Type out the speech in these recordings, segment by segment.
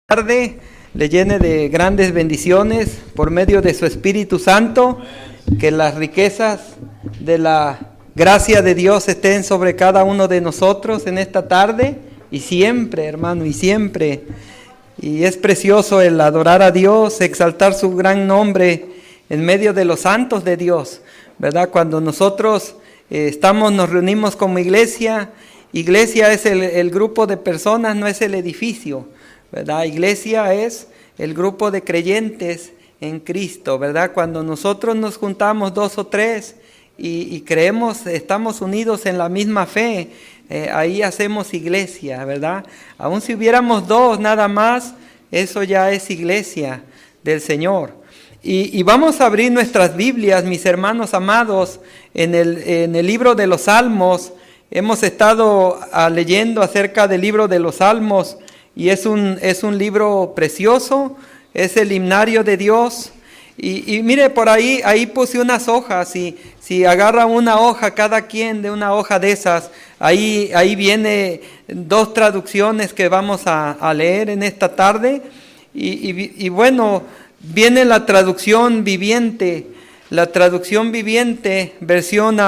Tarde le llene de grandes bendiciones por medio de su Espíritu Santo, que las riquezas de la gracia de Dios estén sobre cada uno de nosotros en esta tarde y siempre, hermano, y siempre. Y es precioso el adorar a Dios, exaltar su gran nombre en medio de los santos de Dios, ¿verdad? Cuando nosotros nos reunimos como iglesia. Iglesia es el grupo de personas, no es el edificio, ¿verdad? Iglesia es el grupo de creyentes en Cristo, ¿verdad? Cuando nosotros nos juntamos 2 o 3 y creemos, estamos unidos en la misma fe, ahí hacemos iglesia, ¿verdad? Aun si hubiéramos 2 nada más, eso ya es iglesia del Señor. Y vamos a abrir nuestras Biblias, mis hermanos amados, en el libro de los Salmos. Hemos estado leyendo acerca del libro de los Salmos y es un libro precioso, es el himnario de Dios. Y mire, por ahí puse unas hojas, si agarra una hoja cada quien de una hoja de esas, ahí viene 2 traducciones que vamos a leer en esta tarde. Y bueno, viene la traducción viviente. La traducción viviente, versión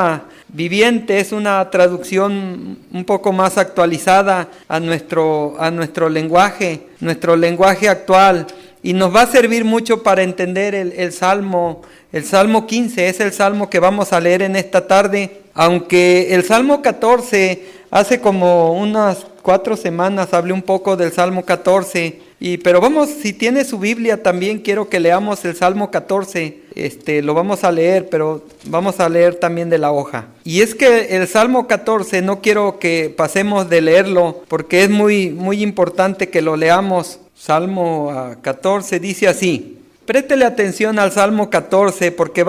viviente, es una traducción un poco más actualizada a nuestro lenguaje actual, y nos va a servir mucho para entender el Salmo 15, es el Salmo que vamos a leer en esta tarde, aunque el Salmo 14, hace como unas 4 semanas hablé un poco del Salmo 14, pero vamos, si tiene su Biblia también quiero que leamos el Salmo 14, lo vamos a leer, pero vamos a leer también de la hoja. Y es que el Salmo 14 no quiero que pasemos de leerlo, porque es muy, muy importante que lo leamos. Salmo 14 dice así. Préstele atención al Salmo 14, porque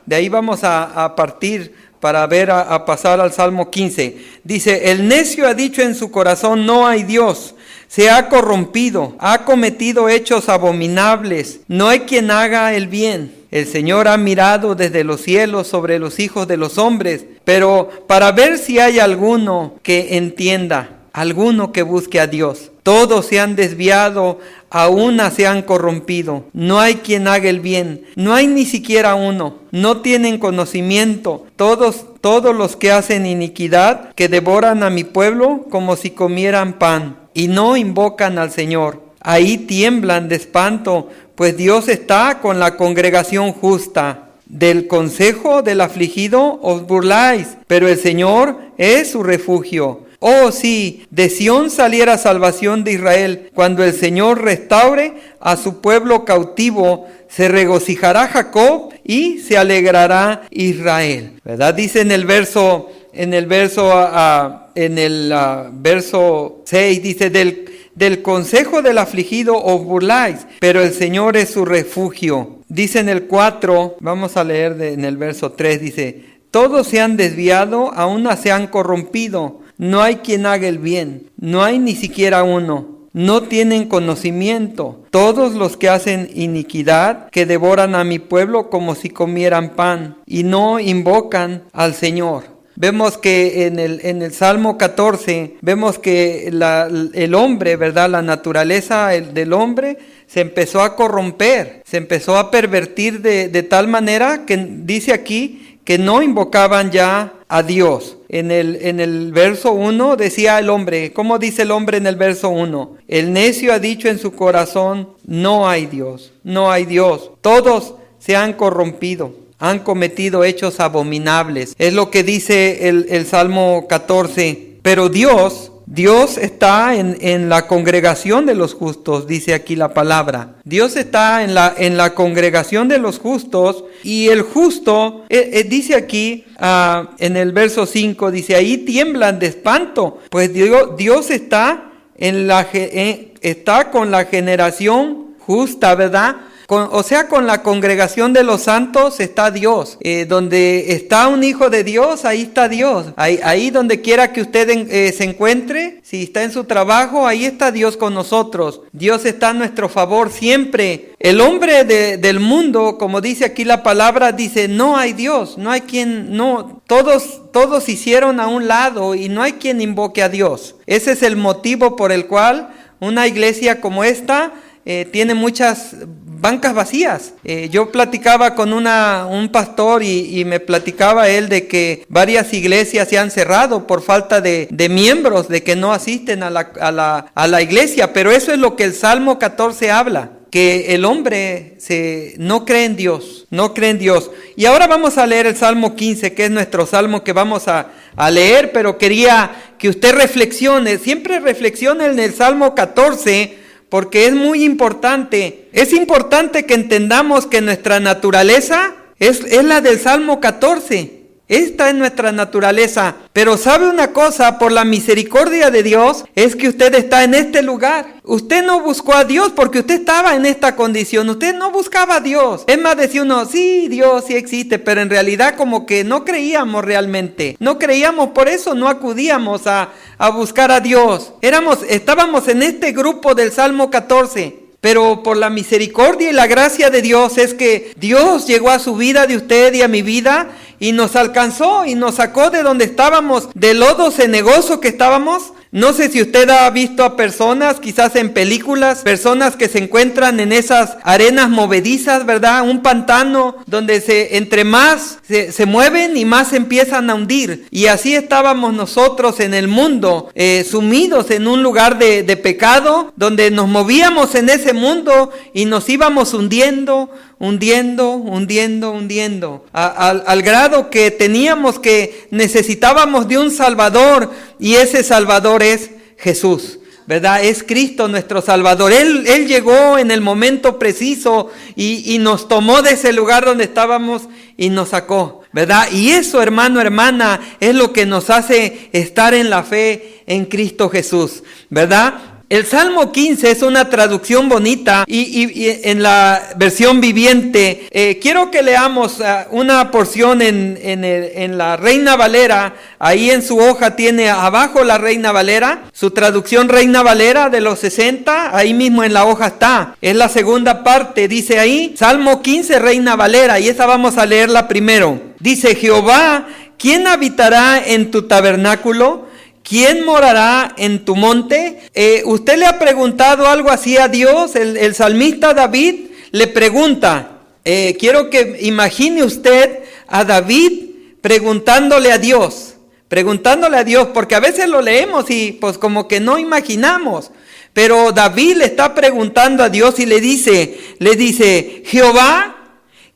de ahí vamos a partir para a pasar al Salmo 15. Dice, el necio ha dicho en su corazón, no hay Dios. Se ha corrompido, ha cometido hechos abominables, no hay quien haga el bien. El Señor ha mirado desde los cielos sobre los hijos de los hombres, pero para ver si hay alguno que entienda, alguno que busque a Dios. Todos se han desviado, a una se han corrompido. No hay quien haga el bien, no hay ni siquiera uno. No tienen conocimiento. Todos los que hacen iniquidad, que devoran a mi pueblo como si comieran pan, y no invocan al Señor. Ahí tiemblan de espanto, pues Dios está con la congregación justa. Del consejo del afligido os burláis, pero el Señor es su refugio. Oh, sí, de Sión saliera salvación de Israel. Cuando el Señor restaure a su pueblo cautivo, se regocijará Jacob y se alegrará Israel. ¿Verdad? Dice en el verso 6, dice, del consejo del afligido os burláis, pero el Señor es su refugio. Dice en el 4, vamos a leer en el verso 3, dice, todos se han desviado, a una se han corrompido. No hay quien haga el bien, no hay ni siquiera uno. No tienen conocimiento. Todos los que hacen iniquidad, que devoran a mi pueblo como si comieran pan, y no invocan al Señor. Vemos que en el Salmo 14, vemos que el hombre, ¿verdad? La naturaleza del hombre se empezó a corromper, se empezó a pervertir de tal manera que dice aquí que no invocaban ya a Dios. En el verso 1 decía el hombre, ¿cómo dice el hombre en el verso 1? El necio ha dicho en su corazón, no hay Dios, no hay Dios. Todos se han corrompido, han cometido hechos abominables. Es lo que dice el Salmo 14. Pero Dios está en la congregación de los justos, dice aquí la palabra. Dios está en la congregación de los justos, y el justo, dice aquí en el verso 5, dice, ahí tiemblan de espanto, pues Dios está está con la generación justa, ¿verdad? Con la congregación de los santos está Dios. Donde está un hijo de Dios, ahí está Dios. Ahí donde quiera que usted se encuentre, si está en su trabajo, ahí está Dios con nosotros. Dios está a nuestro favor siempre. El hombre del mundo, como dice aquí la palabra, dice, no hay Dios, no hay quien, no, todos hicieron a un lado y no hay quien invoque a Dios. Ese es el motivo por el cual una iglesia como esta tiene muchas bancas vacías. Yo platicaba con un pastor y me platicaba él de que varias iglesias se han cerrado por falta de miembros, de que no asisten a la iglesia. Pero eso es lo que el Salmo 14 habla, que el hombre no cree en Dios, no cree en Dios. Y ahora vamos a leer el Salmo 15, que es nuestro salmo que vamos a leer, pero quería que usted reflexione, siempre reflexione en el Salmo 14, porque es muy importante. Es importante que entendamos que nuestra naturaleza es la del Salmo 14. Esta es nuestra naturaleza. Pero ¿sabe una cosa? Por la misericordia de Dios es que usted está en este lugar. Usted no buscó a Dios porque usted estaba en esta condición. Usted no buscaba a Dios. Es más, decía uno, sí, Dios sí existe, pero en realidad como que no creíamos realmente. No creíamos, por eso no acudíamos a buscar a Dios. Estábamos en este grupo del Salmo 14. Pero por la misericordia y la gracia de Dios es que Dios llegó a su vida, de usted y a mi vida, y nos alcanzó y nos sacó de donde estábamos, del lodo cenagoso que estábamos. No sé si usted ha visto a personas, quizás en películas, personas que se encuentran en esas arenas movedizas, ¿verdad? Un pantano donde entre más se mueven y más se empiezan a hundir. Y así estábamos nosotros en el mundo, sumidos en un lugar de pecado, donde nos movíamos en ese mundo y nos íbamos hundiendo, al grado que necesitábamos de un Salvador, y ese Salvador es Jesús, ¿verdad? Es Cristo nuestro Salvador. Él llegó en el momento preciso y nos tomó de ese lugar donde estábamos y nos sacó, ¿verdad? Y eso, hermano, hermana, es lo que nos hace estar en la fe en Cristo Jesús, ¿verdad? El Salmo 15 es una traducción bonita y en la versión viviente. Quiero que leamos una porción en la Reina Valera. Ahí en su hoja tiene abajo la Reina Valera, su traducción Reina Valera de los 60. Ahí mismo en la hoja está. Es la segunda parte, dice ahí, Salmo 15, Reina Valera. Y esa vamos a leerla primero. Dice, Jehová, ¿quién habitará en tu tabernáculo? ¿Quién morará en tu monte? ¿Usted le ha preguntado algo así a Dios? El salmista David le pregunta. Quiero que imagine usted a David preguntándole a Dios, porque a veces lo leemos y pues como que no imaginamos. Pero David le está preguntando a Dios y le dice, Jehová,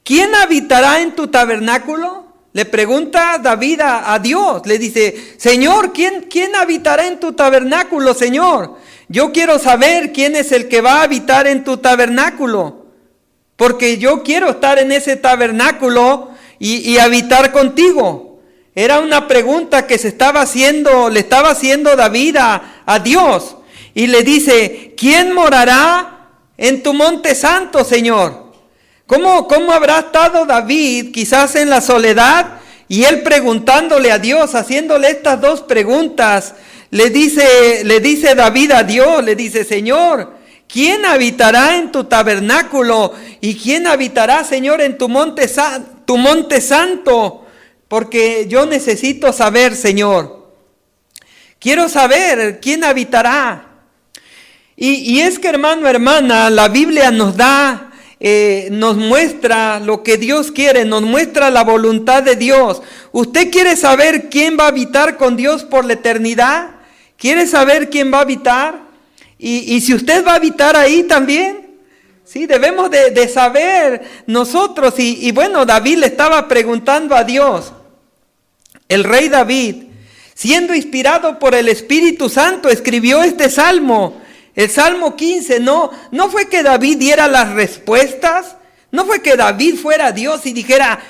¿quién habitará en tu tabernáculo? Le pregunta David a Dios, le dice, Señor, ¿quién habitará en tu tabernáculo, Señor? Yo quiero saber quién es el que va a habitar en tu tabernáculo, porque yo quiero estar en ese tabernáculo y habitar contigo. Era una pregunta que le estaba haciendo David a Dios, y le dice, ¿quién morará en tu monte santo, Señor? ¿Cómo habrá estado David quizás en la soledad y él preguntándole a Dios, haciéndole estas dos preguntas? Le dice David a Dios, le dice, Señor, ¿quién habitará en tu tabernáculo? ¿Y quién habitará, Señor, en tu monte santo? Porque yo necesito saber, Señor. Quiero saber quién habitará. Y es que, hermano, hermana, la Biblia nos muestra lo que Dios quiere, nos muestra la voluntad de Dios. ¿Usted quiere saber quién va a habitar con Dios por la eternidad? ¿Quiere saber quién va a habitar? Y si usted va a habitar ahí también, sí, debemos de saber nosotros. Y bueno, David le estaba preguntando a Dios. El rey David, siendo inspirado por el Espíritu Santo, escribió este salmo. El Salmo 15, no fue que David diera las respuestas, no fue que David fuera Dios y dijera,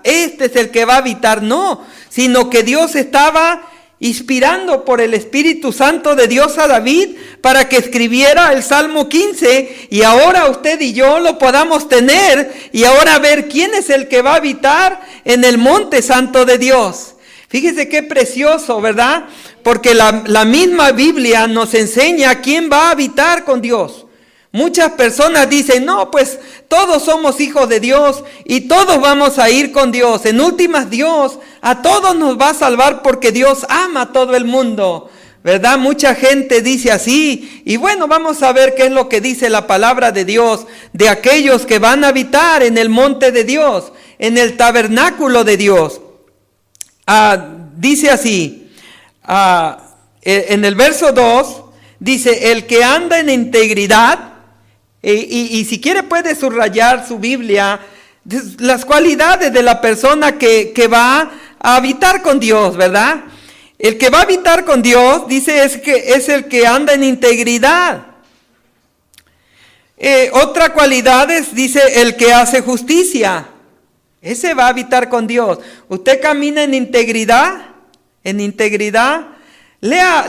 este es el que va a habitar, no, sino que Dios estaba inspirando por el Espíritu Santo de Dios a David para que escribiera el Salmo 15 y ahora usted y yo lo podamos tener y ahora ver quién es el que va a habitar en el monte santo de Dios. Fíjese qué precioso, ¿verdad? Porque la misma Biblia nos enseña quién va a habitar con Dios. Muchas personas dicen, no, pues todos somos hijos de Dios y todos vamos a ir con Dios. En últimas, Dios a todos nos va a salvar porque Dios ama a todo el mundo. ¿verdad? Mucha gente dice así. Y bueno, vamos a ver qué es lo que dice la palabra de Dios de aquellos que van a habitar en el monte de Dios, en el tabernáculo de Dios. Dice así, en el verso 2, dice, el que anda en integridad, y si quiere puede subrayar su Biblia, las cualidades de la persona que va a habitar con Dios, ¿verdad? El que va a habitar con Dios, dice, es el que anda en integridad. Otra cualidad es, dice, el que hace justicia. Ese va a habitar con Dios. Usted camina en integridad, lea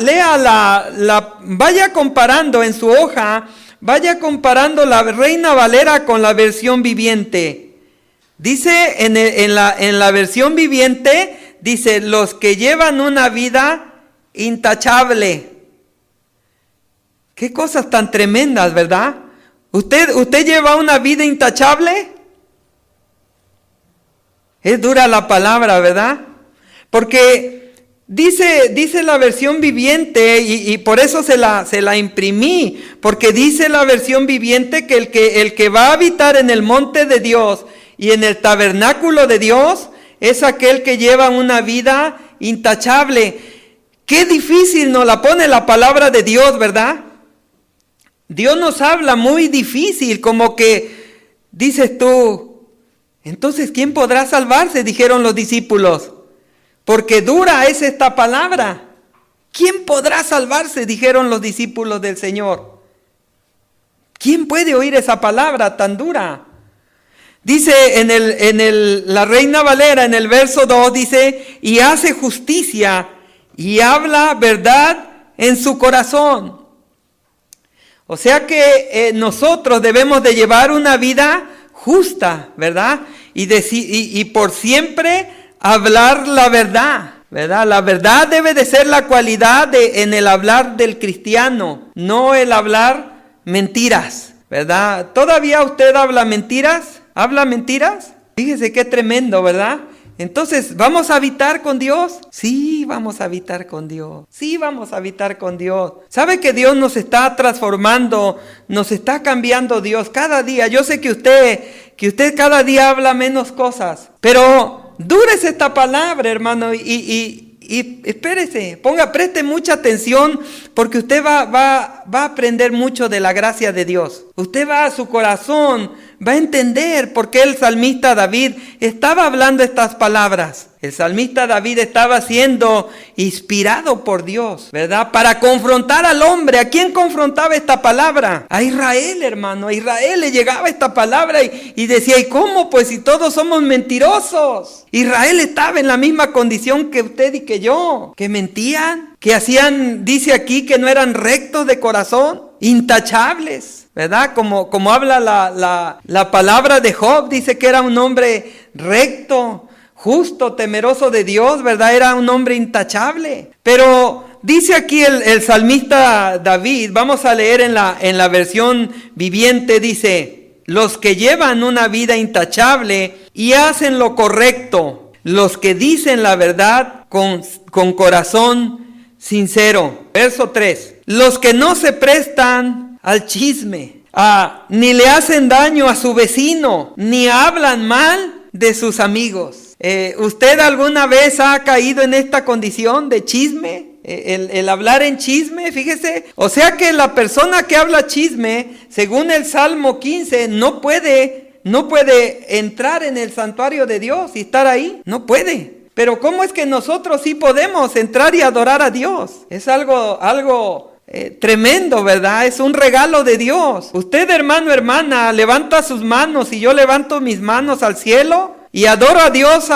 vaya comparando en su hoja, vaya comparando la Reina Valera con la versión viviente. Dice en la versión viviente, dice, los que llevan una vida intachable. Qué cosas tan tremendas, ¿verdad? ¿Usted lleva una vida intachable? Es dura la palabra, ¿verdad? Porque dice la versión viviente, y por eso se la imprimí, porque dice la versión viviente que el que va a habitar en el monte de Dios y en el tabernáculo de Dios es aquel que lleva una vida intachable. Qué difícil nos la pone la palabra de Dios, ¿verdad? Dios nos habla muy difícil, como que dices tú, entonces ¿quién podrá salvarse? Dijeron los discípulos, porque dura es esta palabra. ¿Quién podrá salvarse? Dijeron los discípulos del Señor. ¿Quién puede oír esa palabra tan dura? Dice la Reina Valera, en el verso 2, dice, y hace justicia y habla verdad en su corazón. O sea que nosotros debemos de llevar una vida justa, ¿verdad? Y por siempre hablar la verdad, ¿verdad? La verdad debe de ser la cualidad en el hablar del cristiano, no el hablar mentiras, ¿verdad? ¿Todavía usted habla mentiras? ¿Habla mentiras? Fíjese qué tremendo, ¿verdad? Entonces, ¿vamos a habitar con Dios? Sí, vamos a habitar con Dios. Sí, vamos a habitar con Dios. ¿Sabe que Dios nos está transformando? Nos está cambiando Dios cada día. Yo sé que usted cada día habla menos cosas. Pero dura es esta palabra, hermano. Y espérese, preste mucha atención, porque usted va a aprender mucho de la gracia de Dios. Usted va a su corazón, va a entender por qué el salmista David estaba hablando estas palabras. El salmista David estaba siendo inspirado por Dios, ¿verdad? Para confrontar al hombre. ¿A quién confrontaba esta palabra? A Israel, hermano. A Israel le llegaba esta palabra y decía, ¿y cómo? Pues si todos somos mentirosos. Israel estaba en la misma condición que usted y que yo. Que mentían, que hacían, dice aquí, que no eran rectos de corazón, intachables, ¿verdad? Como habla la palabra de Job, dice que era un hombre recto, justo, temeroso de Dios, ¿verdad? Era un hombre intachable. Pero dice aquí el salmista David, vamos a leer en la versión viviente, dice, los que llevan una vida intachable y hacen lo correcto, los que dicen la verdad con corazón sincero. Verso 3, los que no se prestan al chisme, ni le hacen daño a su vecino, ni hablan mal de sus amigos. ¿Usted alguna vez ha caído en esta condición de chisme? El hablar en chisme, fíjese. O sea que la persona que habla chisme, según el Salmo 15, no puede entrar en el santuario de Dios y estar ahí. No puede. Pero ¿cómo es que nosotros sí podemos entrar y adorar a Dios? Es algo tremendo, ¿verdad? Es un regalo de Dios. Usted, hermano, hermana, levanta sus manos y yo levanto mis manos al cielo y adoro a Dios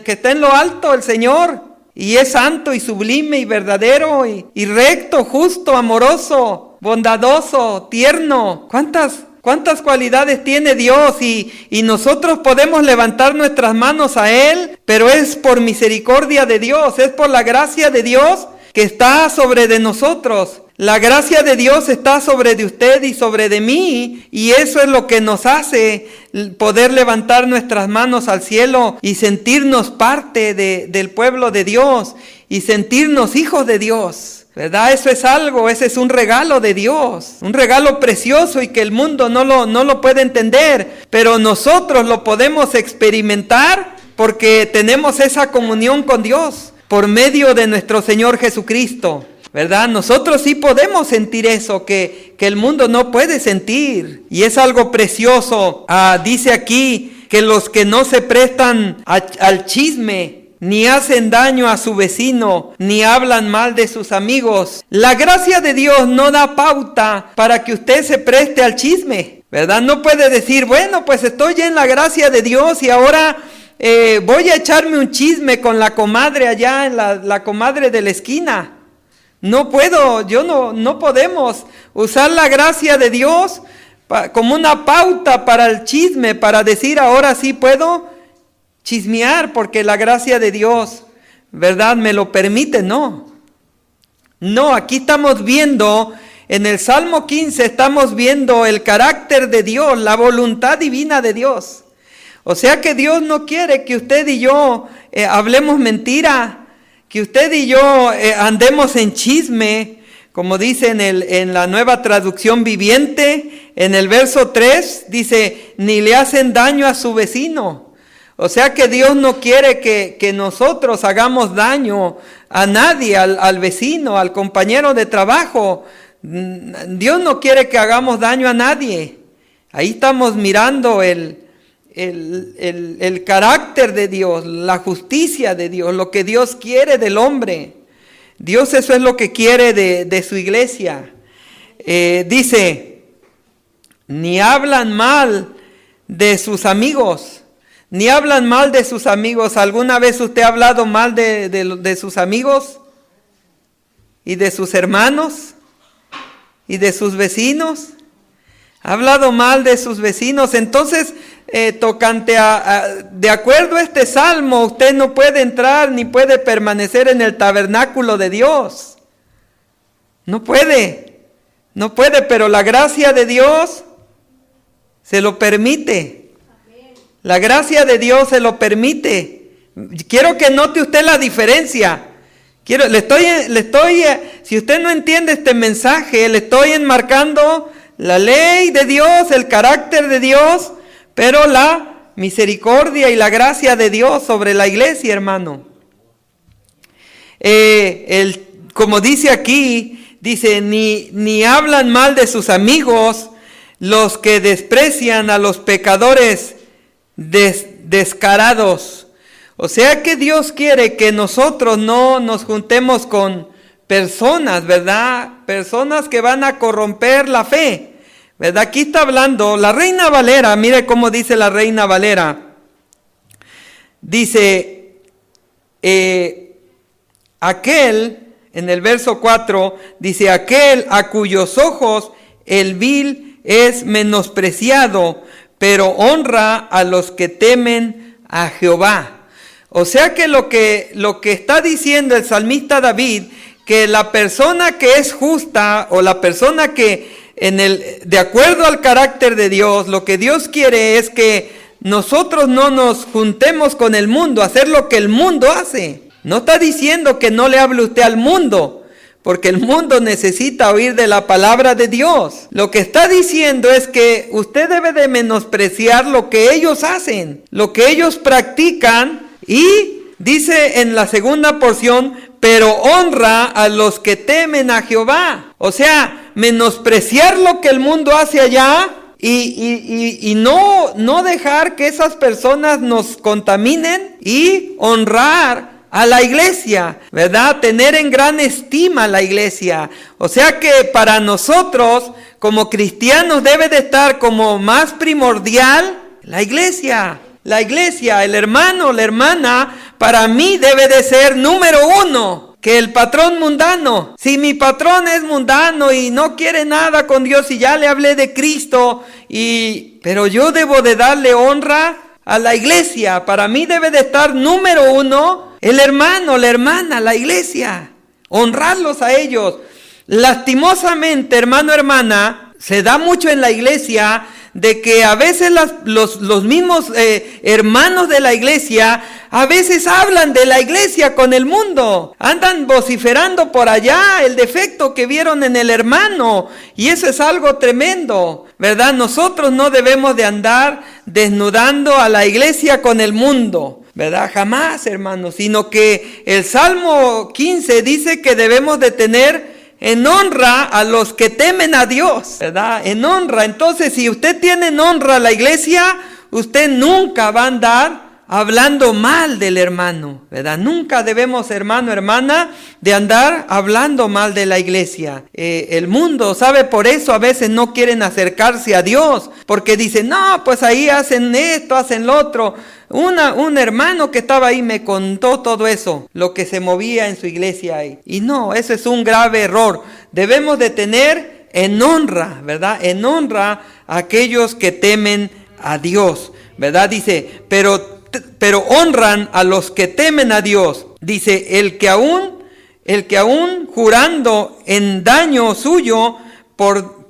que está en lo alto, el Señor. Y es santo y sublime y verdadero y recto, justo, amoroso, bondadoso, tierno. ¿Cuántas cualidades tiene Dios? Y nosotros podemos levantar nuestras manos a Él, pero es por misericordia de Dios, es por la gracia de Dios que está sobre de nosotros. La gracia de Dios está sobre de usted y sobre de mí, y eso es lo que nos hace poder levantar nuestras manos al cielo y sentirnos parte del pueblo de Dios y sentirnos hijos de Dios, ¿verdad? Eso es algo, ese es un regalo de Dios, un regalo precioso y que el mundo no lo puede entender, pero nosotros lo podemos experimentar porque tenemos esa comunión con Dios por medio de nuestro Señor Jesucristo. ¿Verdad? Nosotros sí podemos sentir eso que el mundo no puede sentir. Y es algo precioso. Dice aquí que los que no se prestan al chisme, ni hacen daño a su vecino, ni hablan mal de sus amigos. La gracia de Dios no da pauta para que usted se preste al chisme. ¿Verdad? No puede decir, bueno, pues estoy en la gracia de Dios y ahora voy a echarme un chisme con la comadre allá, en la comadre de la esquina. No puedo, no podemos usar la gracia de Dios como una pauta para el chisme, para decir ahora sí puedo chismear porque la gracia de Dios, ¿verdad? Me lo permite, no. No, aquí estamos viendo, en el Salmo 15 estamos viendo el carácter de Dios, la voluntad divina de Dios. O sea que Dios no quiere que usted y yo hablemos mentira, que usted y yo andemos en chisme, como dice en la Nueva Traducción Viviente, en el verso 3, dice, ni le hacen daño a su vecino. O sea que Dios no quiere que nosotros hagamos daño a nadie, al vecino, al compañero de trabajo. Dios no quiere que hagamos daño a nadie. Ahí estamos mirando el carácter de Dios, la justicia de Dios, lo que Dios quiere del hombre. Dios eso es lo que quiere de su iglesia. Dice, ni hablan mal de sus amigos, ni hablan mal de sus amigos. ¿Alguna vez usted ha hablado mal de sus amigos? ¿Y de sus hermanos? ¿Y de sus vecinos? ¿Ha hablado mal de sus vecinos? Entonces, tocante de acuerdo a este salmo, usted no puede entrar ni puede permanecer en el tabernáculo de Dios. No puede, pero la gracia de Dios se lo permite. La gracia de Dios se lo permite. Quiero que note usted la diferencia. Si usted no entiende este mensaje, le estoy enmarcando la ley de Dios, el carácter de Dios, pero la misericordia y la gracia de Dios sobre la iglesia, hermano. Como dice aquí, dice, ni hablan mal de sus amigos los que desprecian a los pecadores descarados. O sea que Dios quiere que nosotros no nos juntemos con personas, ¿verdad? Personas que van a corromper la fe. ¿Verdad? Aquí está hablando la Reina Valera, mire cómo dice la Reina Valera. Dice, aquel, en el verso 4, dice, aquel a cuyos ojos el vil es menospreciado, pero honra a los que temen a Jehová. O sea que lo que está diciendo el salmista David, que la persona que es justa o la persona que de acuerdo al carácter de Dios, lo que Dios quiere es que nosotros no nos juntemos con el mundo, hacer lo que el mundo hace. No está diciendo que no le hable usted al mundo, porque el mundo necesita oír de la palabra de Dios. Lo que está diciendo es que usted debe de menospreciar lo que ellos hacen, lo que ellos practican, y dice en la segunda porción, pero honra a los que temen a Jehová. O sea, menospreciar lo que el mundo hace allá y no dejar que esas personas nos contaminen y honrar a la iglesia, ¿verdad? Tener en gran estima la iglesia. O sea que para nosotros como cristianos debe de estar como más primordial la iglesia. La iglesia, el hermano, la hermana, para mí debe de ser número uno que el patrón mundano. Si mi patrón es mundano y no quiere nada con Dios y ya le hablé de Cristo, pero yo debo de darle honra a la iglesia. Para mí debe de estar número uno el hermano, la hermana, la iglesia. Honrarlos a ellos. lastimosamente, hermano, hermana, se da mucho en la iglesia de que a veces los mismos hermanos de la iglesia a veces hablan de la iglesia con el mundo. Andan vociferando por allá el defecto que vieron en el hermano. Y eso es algo tremendo, ¿verdad? Nosotros no debemos de andar desnudando a la iglesia con el mundo, ¿verdad? Jamás, hermanos. Sino que el Salmo 15 dice que debemos de tener en honra a los que temen a Dios, ¿verdad? En honra. Entonces, si usted tiene en honra a la iglesia, usted nunca va a andar hablando mal del hermano, ¿verdad? Nunca debemos, hermano, hermana, de andar hablando mal de la iglesia. El mundo, ¿sabe? Por eso a veces no quieren acercarse a Dios, porque dicen, no, pues ahí hacen esto, hacen lo otro. Un hermano que estaba ahí me contó todo eso, lo que se movía en su iglesia ahí. Y no, eso es un grave error. Debemos de tener en honra, ¿verdad? En honra a aquellos que temen a Dios, ¿verdad? Dice, pero honran a los que temen a Dios. Dice, el que aún jurando en daño suyo, por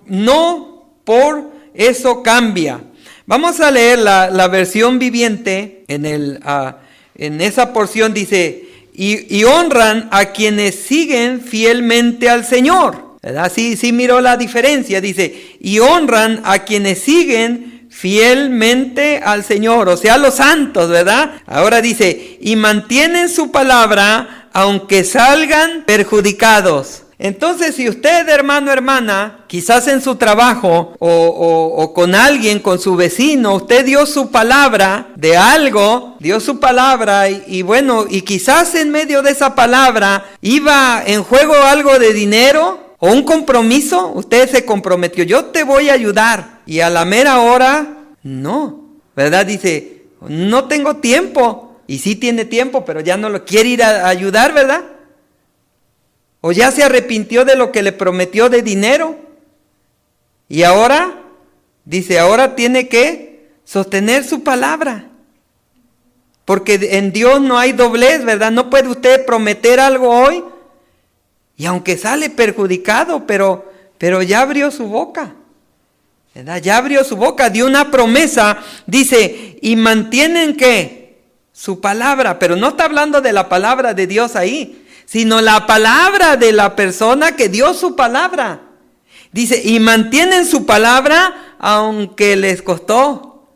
eso cambia. Vamos a leer la versión viviente. En esa porción dice, y honran a quienes siguen fielmente al Señor. ¿Verdad? Sí miró la diferencia. Dice, y honran a quienes siguen fielmente al Señor, o sea, los santos, ¿verdad? Ahora dice, y mantienen su palabra aunque salgan perjudicados. Entonces, si usted, hermano, hermana, quizás en su trabajo o con alguien, con su vecino, usted dio su palabra de algo, dio su palabra y bueno, y quizás en medio de esa palabra iba en juego algo de dinero o un compromiso, usted se comprometió, yo te voy a ayudar, y a la mera hora, no, ¿verdad? Dice, no tengo tiempo, y sí tiene tiempo, pero ya no lo quiere ir a ayudar, ¿verdad? O ya se arrepintió de lo que le prometió de dinero. Y ahora, dice, ahora tiene que sostener su palabra. Porque en Dios no hay doblez, ¿verdad? No puede usted prometer algo hoy. Y aunque sale perjudicado, pero ya abrió su boca. ¿Verdad? Ya abrió su boca, dio una promesa. Dice, y mantienen ¿qué? Su palabra. Pero no está hablando de la palabra de Dios ahí, sino la palabra de la persona que dio su palabra. Dice, y mantienen su palabra aunque les costó,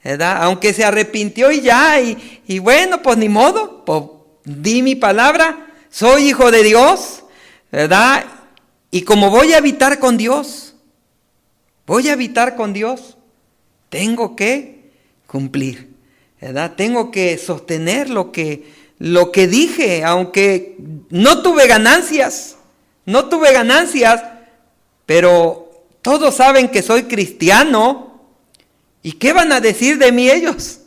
¿verdad? Aunque se arrepintió y ya, y bueno, pues ni modo, pues di mi palabra, soy hijo de Dios, ¿verdad? Y como voy a habitar con Dios, tengo que cumplir, ¿verdad? Tengo que sostener lo que dije, aunque no tuve ganancias, pero todos saben que soy cristiano. ¿Y qué van a decir de mí ellos?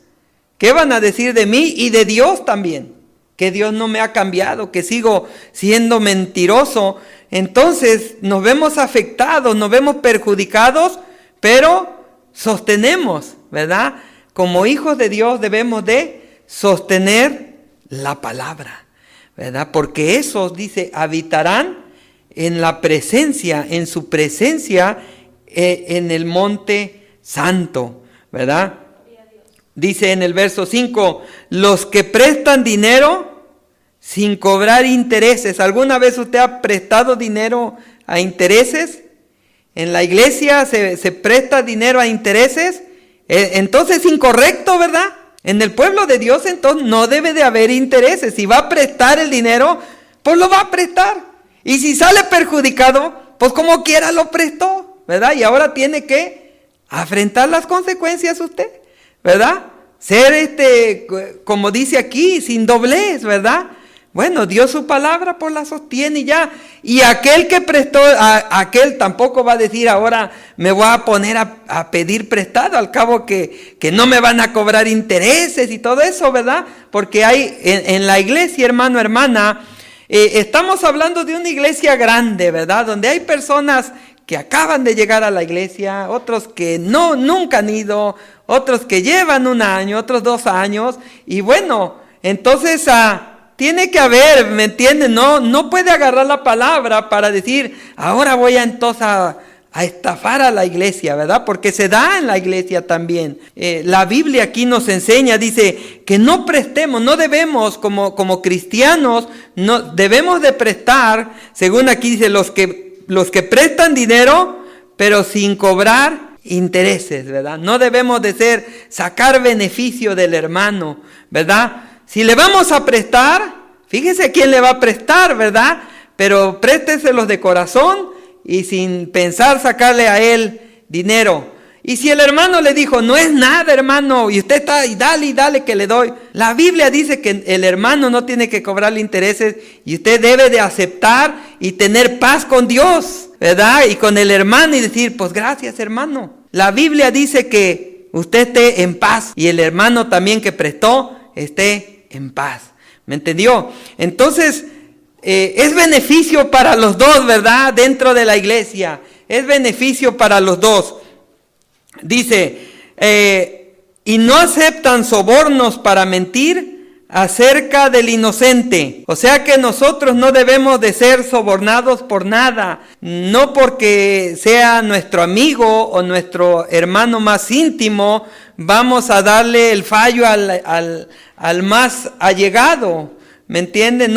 ¿Qué van a decir de mí y de Dios también? Que Dios no me ha cambiado, que sigo siendo mentiroso. Entonces nos vemos afectados, nos vemos perjudicados, pero sostenemos, ¿verdad? Como hijos de Dios debemos de sostener la palabra, ¿verdad? Porque esos, dice, habitarán en la presencia, en su presencia, en el monte santo, ¿verdad? Dice en el verso 5, los que prestan dinero sin cobrar intereses. ¿Alguna vez usted ha prestado dinero a intereses? En la iglesia se presta dinero a intereses, entonces es incorrecto, ¿verdad? En el pueblo de Dios entonces no debe de haber intereses. Si va a prestar el dinero, pues lo va a prestar. Y si sale perjudicado, pues como quiera lo prestó, ¿verdad? Y ahora tiene que afrontar las consecuencias usted, ¿verdad? Ser como dice aquí, sin doblez, ¿verdad? Bueno, dio su palabra, pues la sostiene y ya. Y aquel que prestó, aquel tampoco va a decir ahora me voy a poner a pedir prestado. Al cabo que no me van a cobrar intereses y todo eso, ¿verdad? Porque hay en la iglesia, hermano, hermana, estamos hablando de una iglesia grande, ¿verdad? Donde hay personas que acaban de llegar a la iglesia, otros que nunca han ido, otros que llevan 1 año, otros 2 años. Y bueno, entonces Tiene que haber, ¿me entienden? No puede agarrar la palabra para decir, ahora voy a entonces a estafar a la iglesia, ¿verdad? Porque se da en la iglesia también. La Biblia aquí nos enseña, dice, que no prestemos, no debemos como cristianos, no debemos de prestar, según aquí dice, los que prestan dinero, pero sin cobrar intereses, ¿verdad? No debemos de sacar beneficio del hermano, ¿verdad? Si le vamos a prestar, fíjese quién le va a prestar, ¿verdad? Pero présteselos de corazón y sin pensar sacarle a él dinero. Y si el hermano le dijo, no es nada, hermano, y usted está, y dale que le doy. La Biblia dice que el hermano no tiene que cobrarle intereses y usted debe de aceptar y tener paz con Dios, ¿verdad? Y con el hermano y decir, pues gracias, hermano. La Biblia dice que usted esté en paz y el hermano también que prestó esté en paz. ¿Me entendió? Entonces, es beneficio para los dos, ¿verdad? Dentro de la iglesia. Es beneficio para los dos. Dice, y no aceptan sobornos para mentir acerca del inocente. O sea que nosotros no debemos de ser sobornados por nada. No porque sea nuestro amigo o nuestro hermano más íntimo, vamos a darle el fallo al más allegado. ¿Me entienden?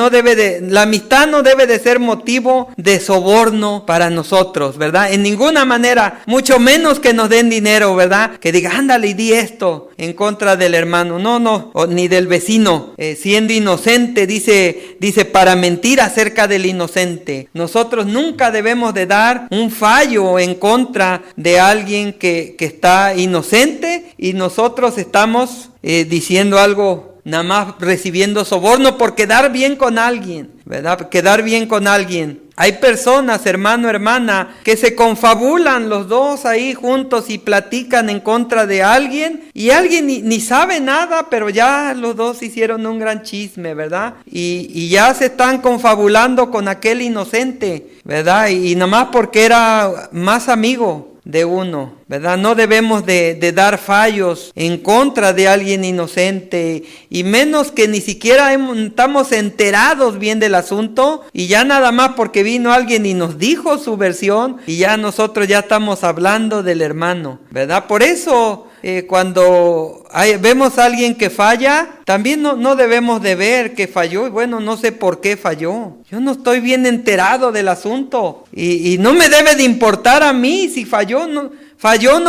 La amistad no debe de ser motivo de soborno para nosotros, ¿verdad? En ninguna manera, mucho menos que nos den dinero, ¿verdad? Que diga, ándale y di esto en contra del hermano. No, ni del vecino. Siendo inocente, dice, para mentir acerca del inocente. Nosotros nunca debemos de dar un fallo en contra de alguien que está inocente y nosotros estamos diciendo algo, nada más recibiendo soborno por quedar bien con alguien, ¿verdad? Quedar bien con alguien. Hay personas, hermano, hermana, que se confabulan los dos ahí juntos y platican en contra de alguien y alguien ni sabe nada, pero ya los dos hicieron un gran chisme, ¿verdad? Y ya se están confabulando con aquel inocente, ¿verdad? Y nada más porque era más amigo de uno, ¿verdad? No debemos de dar fallos en contra de alguien inocente y menos que ni siquiera estamos enterados bien del asunto y ya nada más porque vino alguien y nos dijo su versión y ya nosotros ya estamos hablando del hermano, ¿verdad? Por eso cuando vemos a alguien que falla, también no debemos de ver que falló y bueno, no sé por qué falló. Yo no estoy bien enterado del asunto y no me debe de importar a mí si falló, no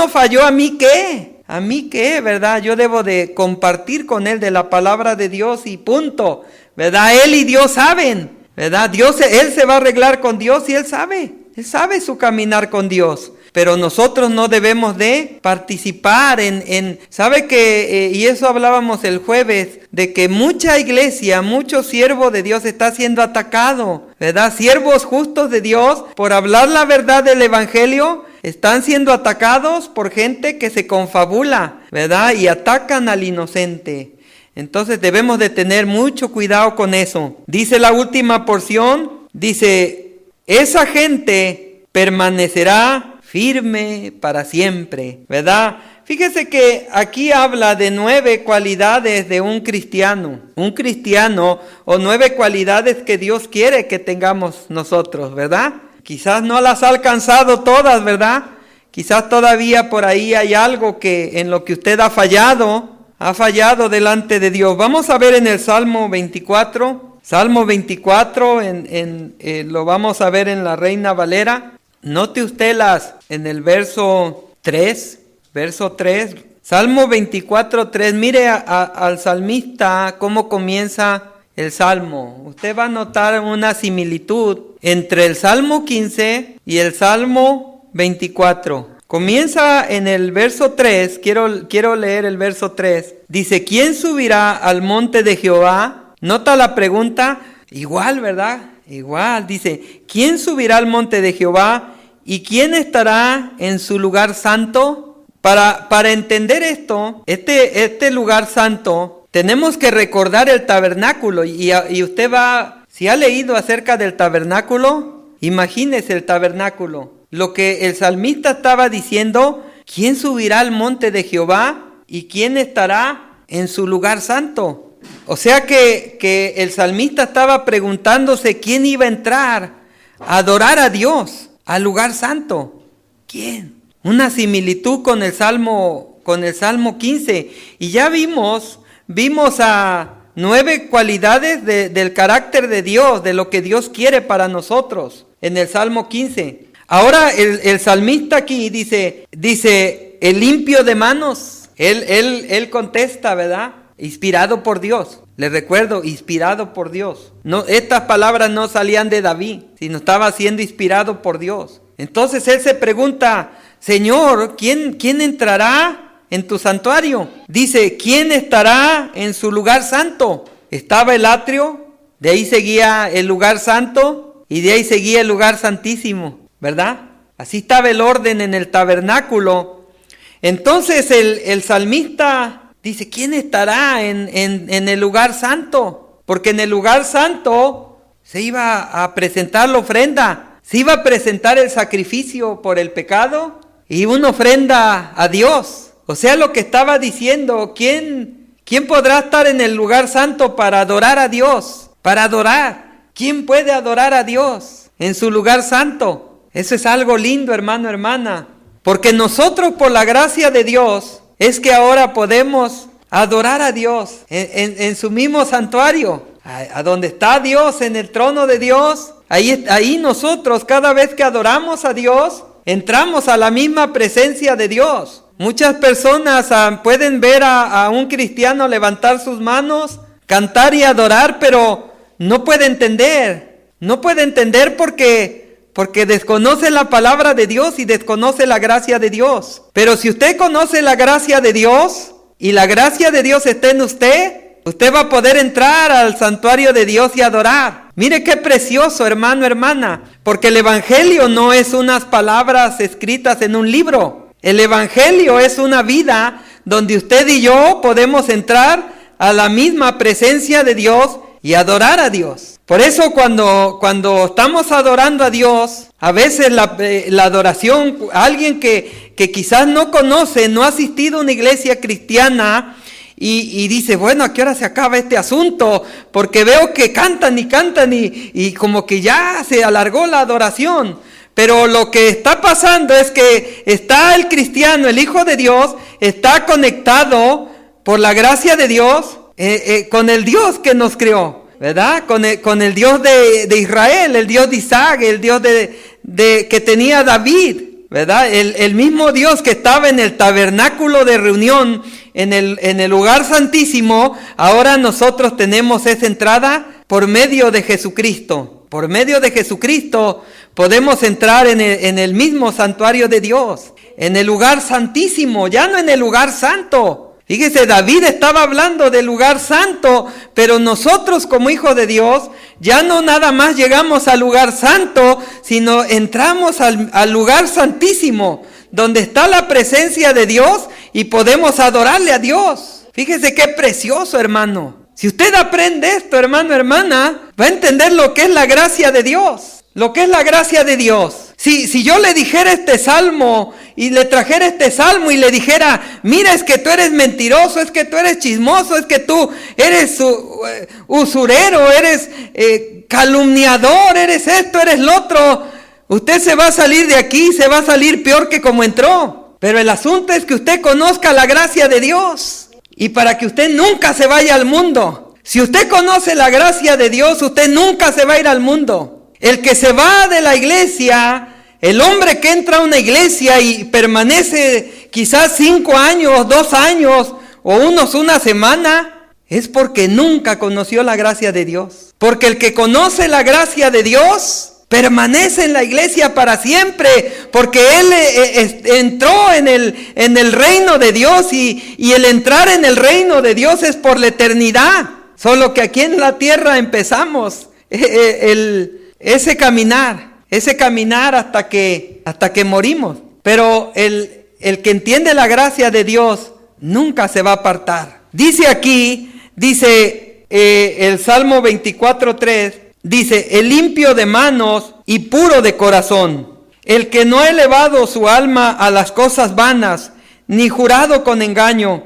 falló, ¿a mí qué? ¿A mí qué, verdad? Yo debo de compartir con él de la palabra de Dios y punto, ¿verdad? Él y Dios saben, ¿verdad? Él se va a arreglar con Dios y él sabe su caminar con Dios. Pero nosotros no debemos de participar ¿sabe que? Y eso hablábamos el jueves, de que mucha iglesia, mucho siervo de Dios está siendo atacado, ¿verdad? Siervos justos de Dios, por hablar la verdad del evangelio, están siendo atacados por gente que se confabula, ¿verdad? Y atacan al inocente. Entonces debemos de tener mucho cuidado con eso. Dice la última porción, dice, esa gente permanecerá firme para siempre, ¿verdad? Fíjese que aquí habla de 9 cualidades de un cristiano o 9 cualidades que Dios quiere que tengamos nosotros, ¿verdad? Quizás no las ha alcanzado todas, ¿verdad? Quizás todavía por ahí hay algo en lo que usted ha fallado delante de Dios. Vamos a ver en el Salmo 24, lo vamos a ver en la Reina Valera. Note usted en el verso 3, Salmo 24, 3, mire al salmista cómo comienza el Salmo. Usted va a notar una similitud entre el Salmo 15 y el Salmo 24. Comienza en el verso 3, quiero leer el verso 3. Dice, ¿quién subirá al monte de Jehová? Nota la pregunta, igual, ¿verdad? Igual, dice, ¿quién subirá al monte de Jehová? ¿Y quién estará en su lugar santo? Para entender esto, este lugar santo, tenemos que recordar el tabernáculo. Y usted si ha leído acerca del tabernáculo, imagínese el tabernáculo. Lo que el salmista estaba diciendo, ¿quién subirá al monte de Jehová? ¿Y quién estará en su lugar santo? O sea que el salmista estaba preguntándose quién iba a entrar a adorar a Dios al lugar santo. ¿Quién? Una similitud con el Salmo 15. Y ya vimos a 9 cualidades del carácter de Dios, de lo que Dios quiere para nosotros en el Salmo 15. Ahora el salmista aquí dice, el limpio de manos. Él contesta, ¿verdad? Inspirado por Dios. Les recuerdo, inspirado por Dios. No, estas palabras no salían de David, sino estaba siendo inspirado por Dios. Entonces él se pregunta, Señor, ¿quién entrará en tu santuario? Dice, ¿quién estará en su lugar santo? Estaba el atrio, de ahí seguía el lugar santo y de ahí seguía el lugar santísimo, ¿verdad? Así estaba el orden en el tabernáculo. Entonces el salmista dice, ¿quién estará en el lugar santo? Porque en el lugar santo se iba a presentar la ofrenda, se iba a presentar el sacrificio por el pecado y una ofrenda a Dios. O sea, lo que estaba diciendo, ¿quién podrá estar en el lugar santo para adorar a Dios? Para adorar. ¿Quién puede adorar a Dios en su lugar santo? Eso es algo lindo, hermano, hermana. Porque nosotros, por la gracia de Dios, es que ahora podemos adorar a Dios en su mismo santuario. A donde está Dios, en el trono de Dios. Ahí nosotros, cada vez que adoramos a Dios, entramos a la misma presencia de Dios. Muchas personas pueden ver a un cristiano levantar sus manos, cantar y adorar, pero no puede entender. No puede entender porque desconoce la palabra de Dios y desconoce la gracia de Dios. Pero si usted conoce la gracia de Dios y la gracia de Dios está en usted va a poder entrar al santuario de Dios y adorar. Mire qué precioso, hermano, hermana, porque el evangelio no es unas palabras escritas en un libro. El evangelio es una vida donde usted y yo podemos entrar a la misma presencia de Dios y adorar a Dios. Por eso cuando estamos adorando a Dios, a veces la adoración, alguien que quizás no conoce, no ha asistido a una iglesia cristiana y dice, bueno, ¿a qué hora se acaba este asunto? Porque veo que cantan y como que ya se alargó la adoración. Pero lo que está pasando es que está el cristiano, el Hijo de Dios, está conectado por la gracia de Dios con el Dios que nos creó, ¿verdad? Con el Dios de Israel, el Dios de Isaac, el Dios que tenía David, ¿verdad? El mismo Dios que estaba en el tabernáculo de reunión, en el lugar santísimo. Ahora nosotros tenemos esa entrada por medio de Jesucristo. Por medio de Jesucristo podemos entrar en el mismo santuario de Dios, en el lugar santísimo, ya no en el lugar santo. Fíjese, David estaba hablando del lugar santo, pero nosotros como hijos de Dios ya no nada más llegamos al lugar santo, sino entramos al lugar santísimo, donde está la presencia de Dios y podemos adorarle a Dios. Fíjese qué precioso, hermano. Si usted aprende esto, hermano, hermana, va a entender lo que es la gracia de Dios. Lo que es la gracia de Dios. Si yo le dijera este salmo y le trajera este salmo y le dijera, mira, es que tú eres mentiroso, es que tú eres chismoso, es que tú eres usurero, eres calumniador, eres esto, eres lo otro, usted se va a salir de aquí, se va a salir peor que como entró. Pero el asunto es que usted conozca la gracia de Dios y para que usted nunca se vaya al mundo. Si usted conoce la gracia de Dios, usted nunca se va a ir al mundo. El que se va de la iglesia, el hombre que entra a una iglesia y permanece quizás 5 años, 2 años o una semana, es porque nunca conoció la gracia de Dios. Porque el que conoce la gracia de Dios permanece en la iglesia para siempre, porque él entró en el reino de Dios y el entrar en el reino de Dios es por la eternidad. Solo que aquí en la tierra empezamos ese caminar hasta que morimos. Pero el que entiende la gracia de Dios nunca se va a apartar. Dice el Salmo 24:3, dice, el limpio de manos y puro de corazón, el que no ha elevado su alma a las cosas vanas, ni jurado con engaño,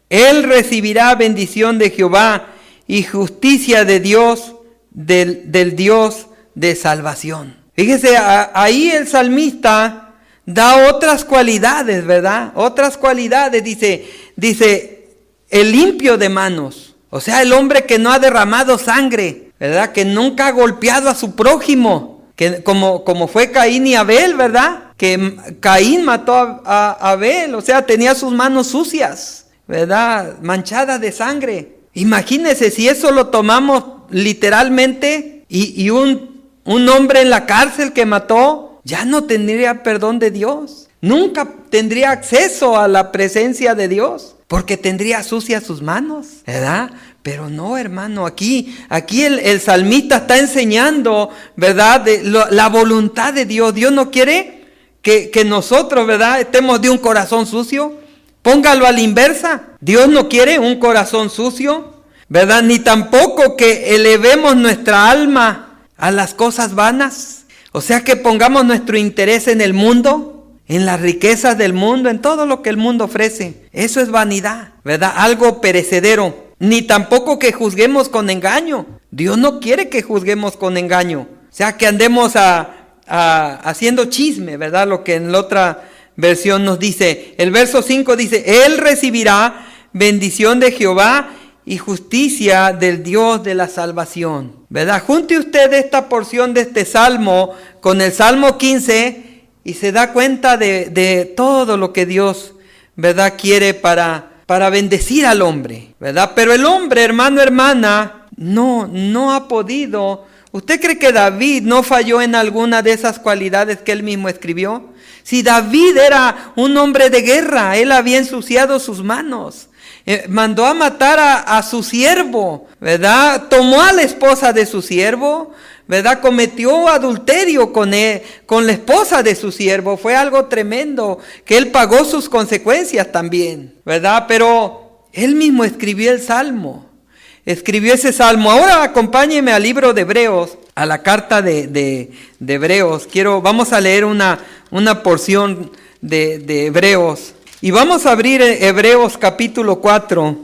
él recibirá bendición de Jehová y justicia de Dios, del Dios de salvación. Fíjese, ahí el salmista da otras cualidades, ¿verdad? Otras cualidades, dice, el limpio de manos. O sea, el hombre que no ha derramado sangre, ¿verdad? Que nunca ha golpeado a su prójimo, que como fue Caín y Abel, ¿verdad? Que Caín mató a Abel, o sea, tenía sus manos sucias, ¿verdad? Manchadas de sangre. Imagínense si eso lo tomamos literalmente y un hombre en la cárcel que mató, ya no tendría perdón de Dios. Nunca tendría acceso a la presencia de Dios, porque tendría sucias sus manos, ¿verdad? Pero no, hermano, aquí el salmista está enseñando, ¿verdad? La voluntad de Dios. Dios no quiere que nosotros, ¿verdad?, estemos de un corazón sucio. Póngalo a la inversa. Dios no quiere un corazón sucio, ¿verdad? Ni tampoco que elevemos nuestra alma a las cosas vanas. O sea, que pongamos nuestro interés en el mundo, en las riquezas del mundo, en todo lo que el mundo ofrece. Eso es vanidad, ¿verdad? Algo perecedero. Ni tampoco que juzguemos con engaño. Dios no quiere que juzguemos con engaño. O sea, que andemos haciendo chisme, ¿verdad? Lo que en la otra versión nos dice. El verso 5 dice, Él recibirá bendición de Jehová y justicia del Dios de la salvación, ¿verdad? Junte usted esta porción de este salmo con el Salmo 15 y se da cuenta de todo lo que Dios, ¿verdad?, quiere para bendecir al hombre, ¿verdad? Pero el hombre, hermano, hermana, no ha podido. ¿Usted cree que David no falló en alguna de esas cualidades que él mismo escribió? Si David era un hombre de guerra, él había ensuciado sus manos. Mandó a matar a su siervo, ¿verdad? Tomó a la esposa de su siervo, ¿verdad? Cometió adulterio con la esposa de su siervo. Fue algo tremendo, que él pagó sus consecuencias también, ¿verdad? Pero él mismo escribió el salmo. Escribió ese salmo. Ahora acompáñeme al libro de Hebreos, a la carta de Hebreos. Vamos a leer una porción de Hebreos. Y vamos a abrir Hebreos capítulo 4.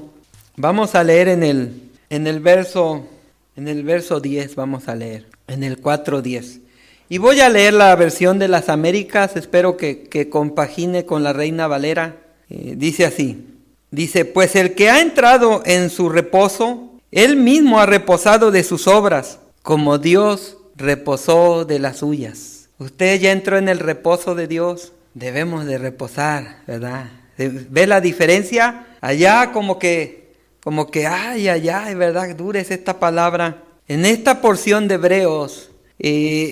Vamos a leer en el verso 10, vamos a leer. En el 4:10. Y voy a leer la versión de las Américas. Espero que compagine con la Reina Valera. Dice así. Dice, pues el que ha entrado en su reposo, él mismo ha reposado de sus obras, como Dios reposó de las suyas. Usted ya entró en el reposo de Dios. Debemos de reposar, ¿verdad? ¿Ve la diferencia? Allá como que, ay, ¿verdad? Dura es esta palabra. En esta porción de Hebreos,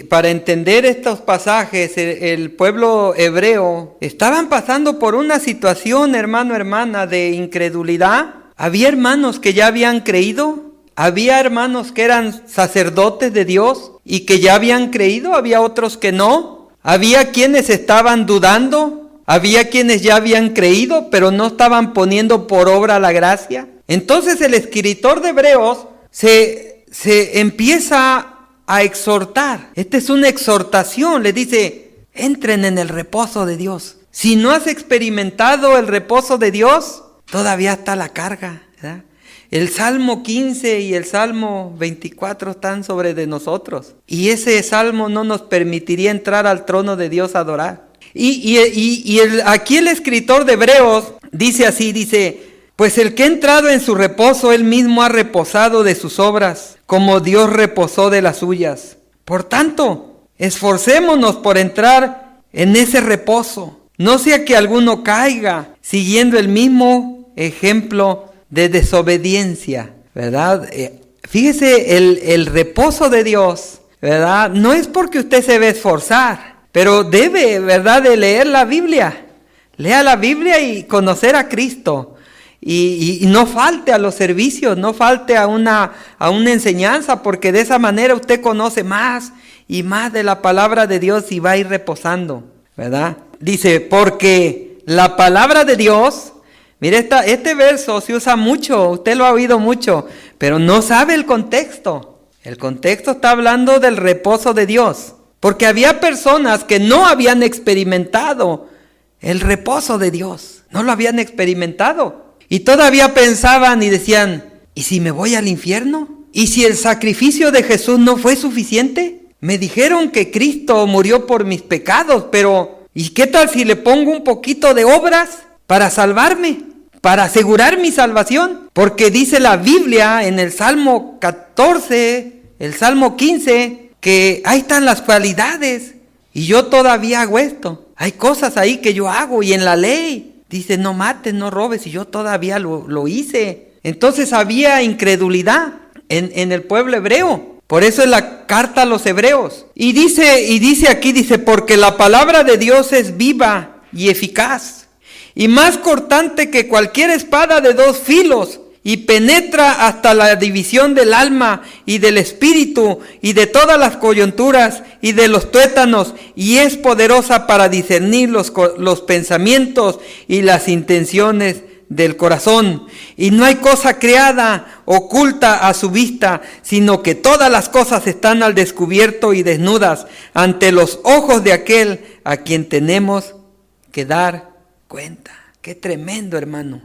para entender estos pasajes, el pueblo hebreo estaban pasando por una situación, hermano, hermana, de incredulidad. Había hermanos que ya habían creído, había hermanos que eran sacerdotes de Dios y que ya habían creído, había otros que no. Había quienes estaban dudando, había quienes ya habían creído, pero no estaban poniendo por obra la gracia. Entonces el escritor de Hebreos se empieza a exhortar. Esta es una exhortación, le dice, entren en el reposo de Dios. Si no has experimentado el reposo de Dios, todavía está la carga, ¿verdad? El Salmo 15 y el Salmo 24 están sobre de nosotros. Y ese Salmo no nos permitiría entrar al trono de Dios a adorar. Aquí el escritor de Hebreos dice así, dice, pues el que ha entrado en su reposo, él mismo ha reposado de sus obras, como Dios reposó de las suyas. Por tanto, esforcémonos por entrar en ese reposo. No sea que alguno caiga siguiendo el mismo ejemplo de desobediencia, ¿verdad? Fíjese, el reposo de Dios, ¿verdad? No es porque usted se va a esforzar, pero debe, ¿verdad?, de leer la Biblia. Lea la Biblia y conocer a Cristo. Y no falte a los servicios, no falte a una enseñanza, porque de esa manera usted conoce más y más de la palabra de Dios y va a ir reposando, ¿verdad? Dice, porque la palabra de Dios... Mire, este verso se usa mucho, usted lo ha oído mucho, pero no sabe el contexto. El contexto está hablando del reposo de Dios, porque había personas que no habían experimentado el reposo de Dios, no lo habían experimentado. Y todavía pensaban y decían, ¿Y si me voy al infierno? ¿Y si el sacrificio de Jesús no fue suficiente? Me dijeron que Cristo murió por mis pecados, pero ¿y qué tal si le pongo un poquito de obras para salvarme? Para asegurar mi salvación. Porque dice la Biblia en el Salmo 14, el Salmo 15, que ahí están las cualidades. Y yo todavía hago esto. Hay cosas ahí que yo hago y en la ley dice no mates, no robes, y yo todavía lo hice. Entonces había incredulidad en el pueblo hebreo. Por eso es la carta a los hebreos. Y dice aquí, porque la palabra de Dios es viva y eficaz, y más cortante que cualquier espada de dos filos, y penetra hasta la división del alma y del espíritu y de todas las coyunturas y de los tuétanos, y es poderosa para discernir los pensamientos y las intenciones del corazón. Y no hay cosa creada oculta a su vista, sino que todas las cosas están al descubierto y desnudas ante los ojos de aquel a quien tenemos que dar cuenta. Qué tremendo, hermano.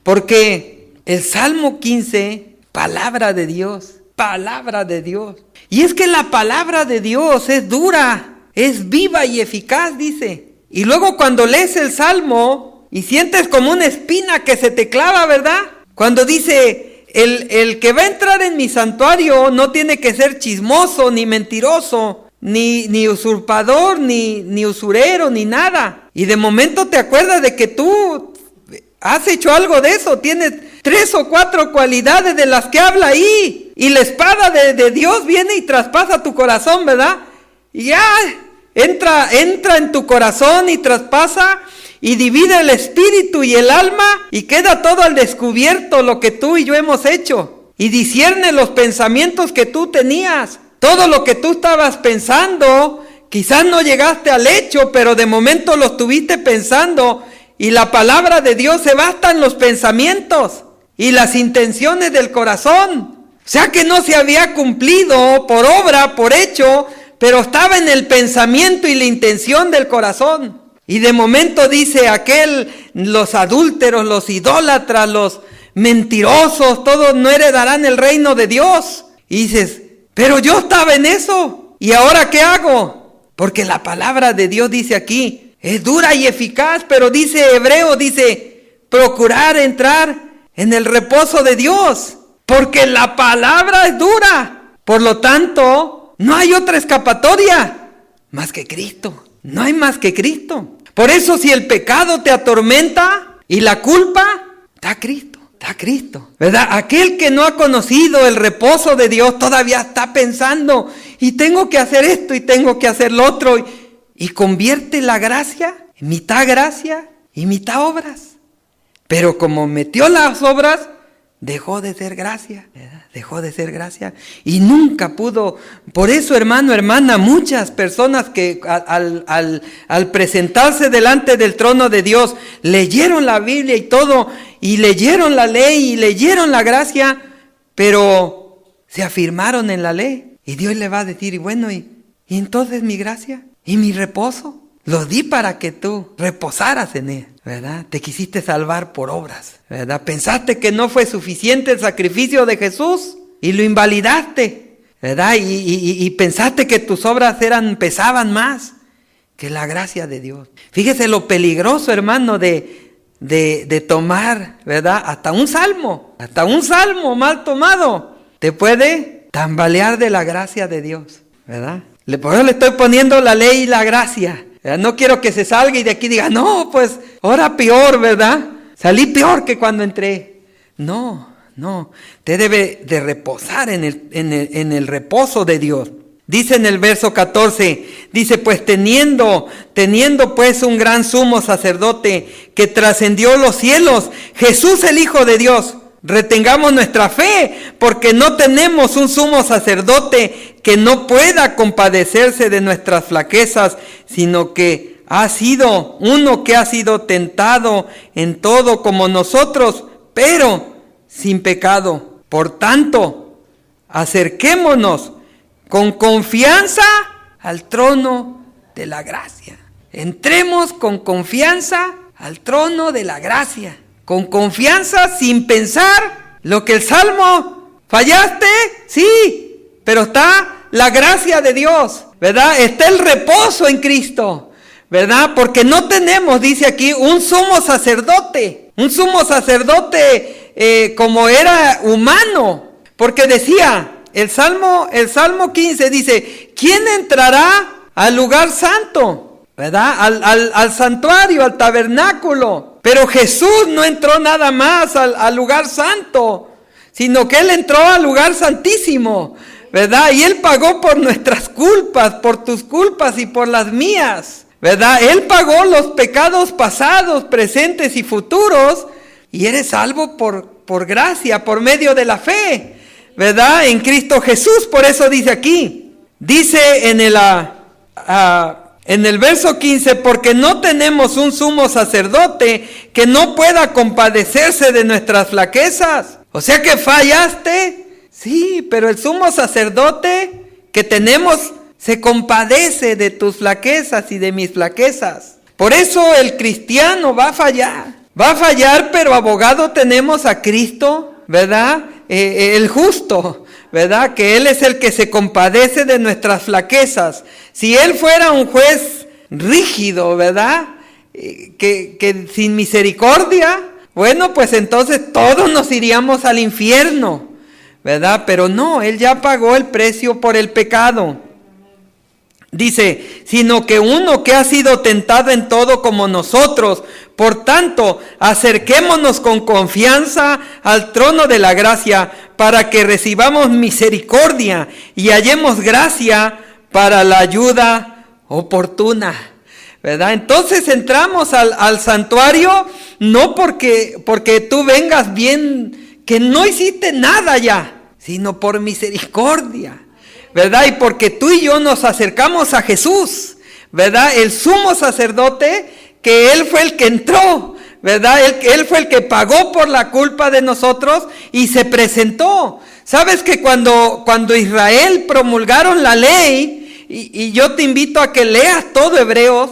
Porque el Salmo 15, palabra de Dios, palabra de Dios. Y es que la palabra de Dios es dura, es viva y eficaz, dice. Y luego cuando lees el Salmo y sientes como una espina que se te clava, ¿verdad? Cuando dice, el que va a entrar en mi santuario no tiene que ser chismoso, ni mentiroso, ni usurpador, ni usurero, ni nada. Y de momento te acuerdas de que tú has hecho algo de eso, tienes 3 o 4 cualidades de las que habla ahí. Y la espada de Dios viene y traspasa tu corazón, ¿verdad? Y ya entra en tu corazón y traspasa y divide el espíritu y el alma, y queda todo al descubierto lo que tú y yo hemos hecho. Y discierne los pensamientos que tú tenías. Todo lo que tú estabas pensando, quizás no llegaste al hecho, pero de momento lo estuviste pensando. Y la palabra de Dios se basa en los pensamientos y las intenciones del corazón. O sea que no se había cumplido por obra, por hecho, pero estaba en el pensamiento y la intención del corazón. Y de momento dice los adúlteros, los idólatras, los mentirosos, todos no heredarán el reino de Dios. Y dices, pero yo estaba en eso. ¿Y ahora qué hago? Porque la palabra de Dios dice aquí, es dura y eficaz, pero dice Hebreo, dice, procurar entrar en el reposo de Dios, porque la palabra es dura. Por lo tanto, no hay otra escapatoria más que Cristo. No hay más que Cristo. Por eso si el pecado te atormenta y la culpa, está Cristo, ¿verdad? Aquel que no ha conocido el reposo de Dios todavía está pensando, y tengo que hacer esto y tengo que hacer lo otro. Y convierte la gracia en mitad y mitad obras. Pero como metió las obras, dejó de ser gracia, ¿verdad? Dejó de ser gracia. Y nunca pudo. Por eso, hermano, hermana, muchas personas que al presentarse delante del trono de Dios, leyeron la Biblia y todo, y leyeron la ley y leyeron la gracia, pero se afirmaron en la ley. Y Dios le va a decir, y bueno, ¿y entonces mi gracia? ¿Y mi reposo? Lo di para que tú reposaras en él, ¿verdad? Te quisiste salvar por obras, ¿verdad? Pensaste que no fue suficiente el sacrificio de Jesús y lo invalidaste, ¿verdad? Y pensaste que tus obras pesaban más que la gracia de Dios. Fíjese lo peligroso, hermano, de tomar, ¿verdad? Hasta un salmo mal tomado te puede tambalear de la gracia de Dios, ¿verdad? Por eso le estoy poniendo la ley y la gracia. No quiero que se salga y de aquí diga, no, pues ahora peor, ¿verdad? Salí peor que cuando entré. No. Te debe de reposar en el reposo de Dios. Dice en el verso 14, dice, pues teniendo pues un gran sumo sacerdote que trascendió los cielos, Jesús el Hijo de Dios. Retengamos nuestra fe, porque no tenemos un sumo sacerdote que no pueda compadecerse de nuestras flaquezas, sino que ha sido uno que ha sido tentado en todo como nosotros, pero sin pecado. Por tanto, acerquémonos con confianza al trono de la gracia. Entremos con confianza al trono de la gracia. Con confianza, sin pensar Lo que el Salmo, ¿fallaste? Sí, pero está la gracia de Dios, ¿verdad? Está el reposo en Cristo, ¿verdad? Porque no tenemos, dice aquí, un sumo sacerdote como era humano, porque decía, el Salmo 15 dice, ¿quién entrará al lugar santo? ¿Verdad? Al santuario, al tabernáculo. Pero Jesús no entró nada más al lugar santo, sino que Él entró al lugar santísimo, ¿verdad? Y Él pagó por nuestras culpas, por tus culpas y por las mías, ¿verdad? Él pagó los pecados pasados, presentes y futuros, y eres salvo por gracia, por medio de la fe, ¿verdad? En Cristo Jesús. Por eso dice aquí, dice en el verso 15, porque no tenemos un sumo sacerdote que no pueda compadecerse de nuestras flaquezas. O sea que fallaste, sí, pero el sumo sacerdote que tenemos se compadece de tus flaquezas y de mis flaquezas. Por eso el cristiano va a fallar, pero abogado tenemos a Cristo, ¿verdad? El justo, ¿verdad? Que Él es el que se compadece de nuestras flaquezas. Si Él fuera un juez rígido, ¿verdad? Que sin misericordia, bueno, pues entonces todos nos iríamos al infierno, ¿verdad? Pero no, Él ya pagó el precio por el pecado. Dice, sino que uno que ha sido tentado en todo como nosotros, por tanto, acerquémonos con confianza al trono de la gracia para que recibamos misericordia y hallemos gracia para la ayuda oportuna, ¿verdad? Entonces entramos al santuario no porque tú vengas bien, que no hiciste nada ya, sino por misericordia, ¿verdad? Y porque tú y yo nos acercamos a Jesús, ¿verdad? El sumo sacerdote, que Él fue el que entró, ¿verdad? Él fue el que pagó por la culpa de nosotros y se presentó. ¿Sabes que cuando Israel promulgaron la ley, y yo te invito a que leas todo Hebreos,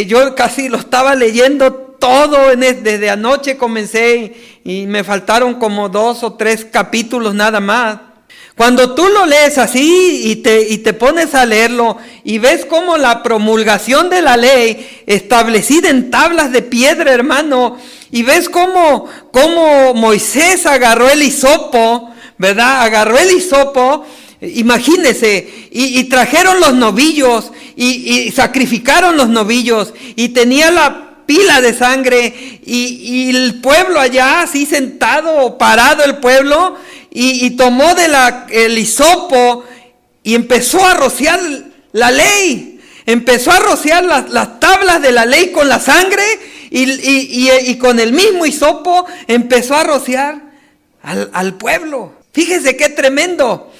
yo casi lo estaba leyendo todo, desde anoche comencé y me faltaron como 2 o 3 capítulos nada más. Cuando tú lo lees así y te pones a leerlo y ves cómo la promulgación de la ley establecida en tablas de piedra, hermano, y ves cómo Moisés agarró el hisopo, ¿verdad? Agarró el hisopo, imagínese, y trajeron los novillos y sacrificaron los novillos y tenía la pila de sangre y el pueblo allá así sentado o parado el pueblo y tomó el hisopo y empezó a rociar la ley, empezó a rociar las tablas de la ley con la sangre y con el mismo hisopo empezó a rociar al pueblo. Fíjese qué tremendo.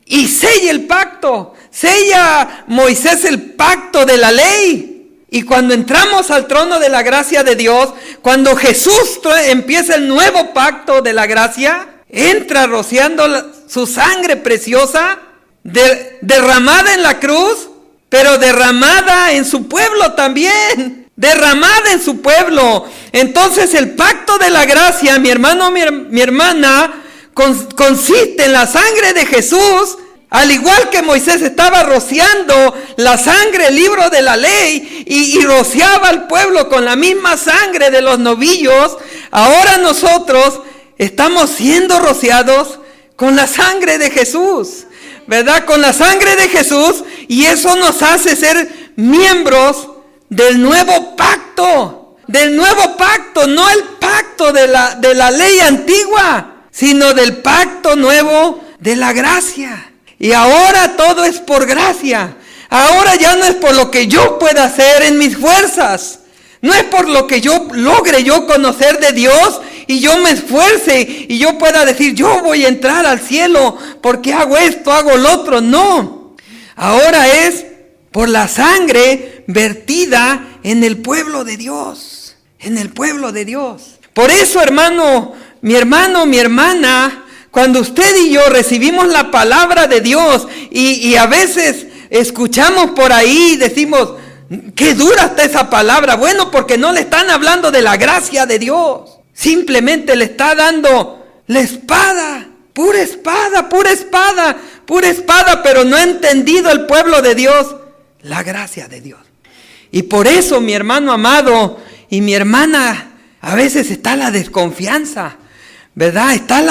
Y sella el pacto, sella Moisés el pacto de la ley. Y cuando entramos al trono de la gracia de Dios, cuando Jesús empieza el nuevo pacto de la gracia, entra rociando su sangre preciosa, derramada en la cruz, pero derramada en su pueblo también, derramada en su pueblo. Entonces el pacto de la gracia, mi hermano, mi hermana, consiste en la sangre de Jesús. Al igual que Moisés estaba rociando la sangre, el libro de la ley, y rociaba al pueblo con la misma sangre de los novillos, ahora nosotros estamos siendo rociados con la sangre de Jesús, ¿verdad? Con la sangre de Jesús, y eso nos hace ser miembros del nuevo pacto, no el pacto de la ley antigua, sino del pacto nuevo de la gracia. Y ahora todo es por gracia. Ahora ya no es por lo que yo pueda hacer en mis fuerzas. No es por lo que yo logre conocer de Dios y yo me esfuerce y yo pueda decir, yo voy a entrar al cielo porque hago esto, hago lo otro. No. Ahora es por la sangre vertida en el pueblo de Dios. En el pueblo de Dios. Por eso, hermano, mi hermana, cuando usted y yo recibimos la palabra de Dios y a veces escuchamos por ahí y decimos, qué dura está esa palabra. Bueno, porque no le están hablando de la gracia de Dios. Simplemente le está dando La espada, pura espada, pura espada, pura espada, pero no ha entendido el pueblo de Dios la gracia de Dios. Y por eso, mi hermano amado y mi hermana, a veces está la desconfianza, ¿verdad? Está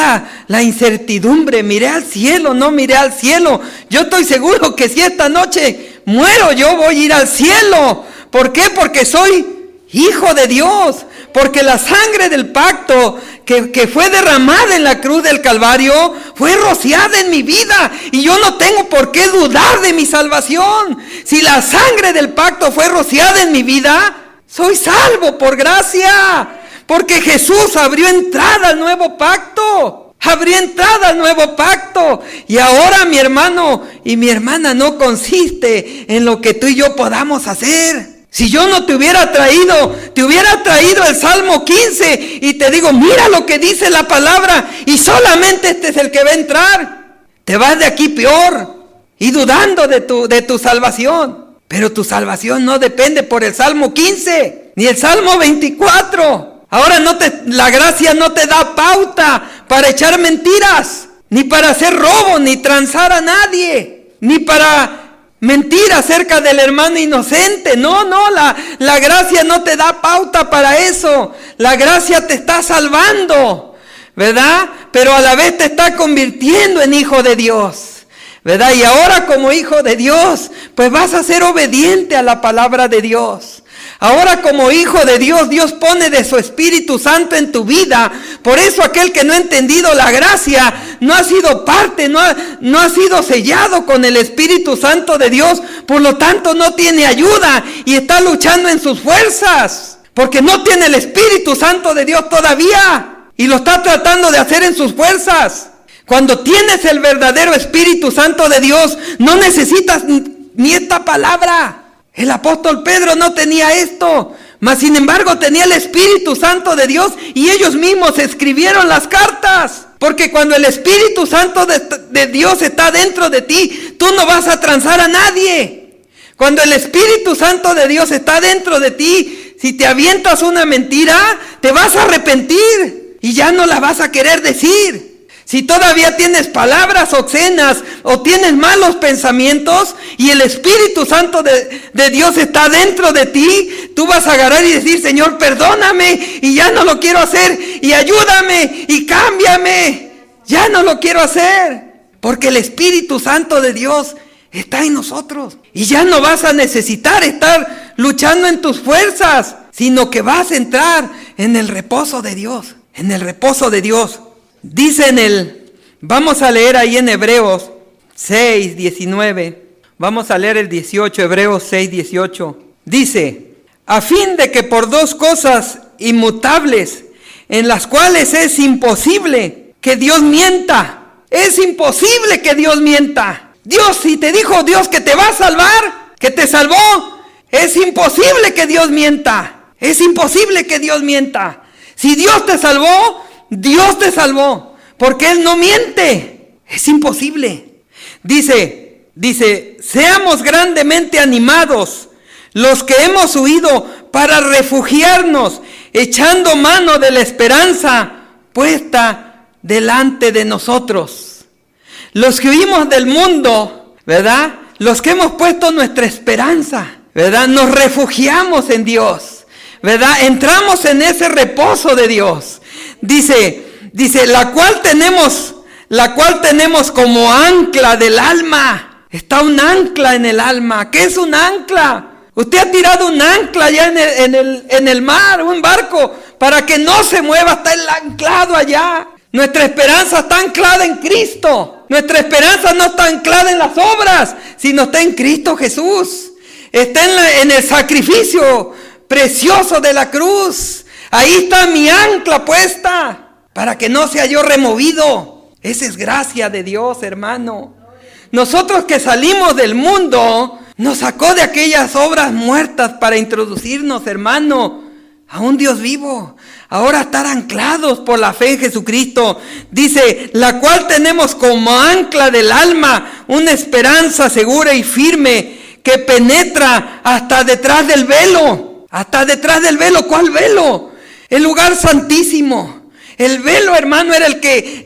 la incertidumbre. Miré al cielo, no miré al cielo. Yo estoy seguro que si esta noche muero, yo voy a ir al cielo. ¿Por qué? Porque soy hijo de Dios. Porque la sangre del pacto que fue derramada en la cruz del Calvario fue rociada en mi vida. Y yo no tengo por qué dudar de mi salvación. Si la sangre del pacto fue rociada en mi vida, soy salvo por gracia. Porque Jesús abrió entrada al nuevo pacto. Abrió entrada al nuevo pacto. Y ahora, mi hermano y mi hermana, no consiste en lo que tú y yo podamos hacer. Si yo no te hubiera traído el Salmo 15 y te digo, mira lo que dice la palabra y solamente este es el que va a entrar, te vas de aquí peor y dudando de tu salvación. Pero tu salvación no depende por el Salmo 15 ni el Salmo 24. Ahora la gracia no te da pauta para echar mentiras, ni para hacer robo, ni transar a nadie, ni para mentir acerca del hermano inocente. No, la gracia no te da pauta para eso. La gracia te está salvando, ¿verdad? Pero a la vez te está convirtiendo en hijo de Dios, ¿verdad? Y ahora como hijo de Dios, pues vas a ser obediente a la palabra de Dios. Ahora como hijo de Dios, Dios pone de su Espíritu Santo en tu vida. Por eso aquel que no ha entendido la gracia, no ha sido parte, no ha sido sellado con el Espíritu Santo de Dios. Por lo tanto no tiene ayuda y está luchando en sus fuerzas. Porque no tiene el Espíritu Santo de Dios todavía. Y lo está tratando de hacer en sus fuerzas. Cuando tienes el verdadero Espíritu Santo de Dios, no necesitas ni esta palabra. El apóstol Pedro no tenía esto, mas sin embargo tenía el Espíritu Santo de Dios y ellos mismos escribieron las cartas. Porque cuando el Espíritu Santo de Dios está dentro de ti, tú no vas a transar a nadie. Cuando el Espíritu Santo de Dios está dentro de ti, si te avientas una mentira, te vas a arrepentir y ya no la vas a querer decir. Si todavía tienes palabras obscenas o tienes malos pensamientos y el Espíritu Santo de Dios está dentro de ti, tú vas a agarrar y decir, Señor, perdóname y ya no lo quiero hacer y ayúdame y cámbiame. Ya no lo quiero hacer porque el Espíritu Santo de Dios está en nosotros. Y ya no vas a necesitar estar luchando en tus fuerzas, sino que vas a entrar en el reposo de Dios, en el reposo de Dios. Dice vamos a leer ahí en Hebreos 6, 19. Vamos a leer el 18, Hebreos 6, 18. Dice, a fin de que por dos cosas inmutables, en las cuales es imposible que Dios mienta. Es imposible que Dios mienta. Dios, si te dijo Dios que te va a salvar, que te salvó, es imposible que Dios mienta. Es imposible que Dios mienta. Si Dios te salvó, Dios te salvó, porque Él no miente. Es imposible. Dice, seamos grandemente animados los que hemos huido para refugiarnos, echando mano de la esperanza puesta delante de nosotros. Los que huimos del mundo, ¿verdad? Los que hemos puesto nuestra esperanza, ¿verdad? Nos refugiamos en Dios, ¿verdad? Entramos en ese reposo de Dios. Dice, la cual tenemos como ancla del alma. Está un ancla en el alma. ¿Qué es un ancla? Usted ha tirado un ancla allá en el mar, un barco, para que no se mueva, está el anclado allá. Nuestra esperanza está anclada en Cristo. Nuestra esperanza no está anclada en las obras, sino está en Cristo Jesús. Está en el sacrificio precioso de la cruz. Ahí está mi ancla puesta, para que no sea yo removido. Esa es gracia de Dios, hermano. Nosotros que salimos del mundo, nos sacó de aquellas obras muertas para introducirnos, hermano, a un Dios vivo. Ahora estar anclados por la fe en Jesucristo. Dice, la cual tenemos como ancla del alma, una esperanza segura y firme, que penetra hasta detrás del velo. Hasta detrás del velo. ¿Cuál velo? El lugar santísimo, El velo, hermano, era el que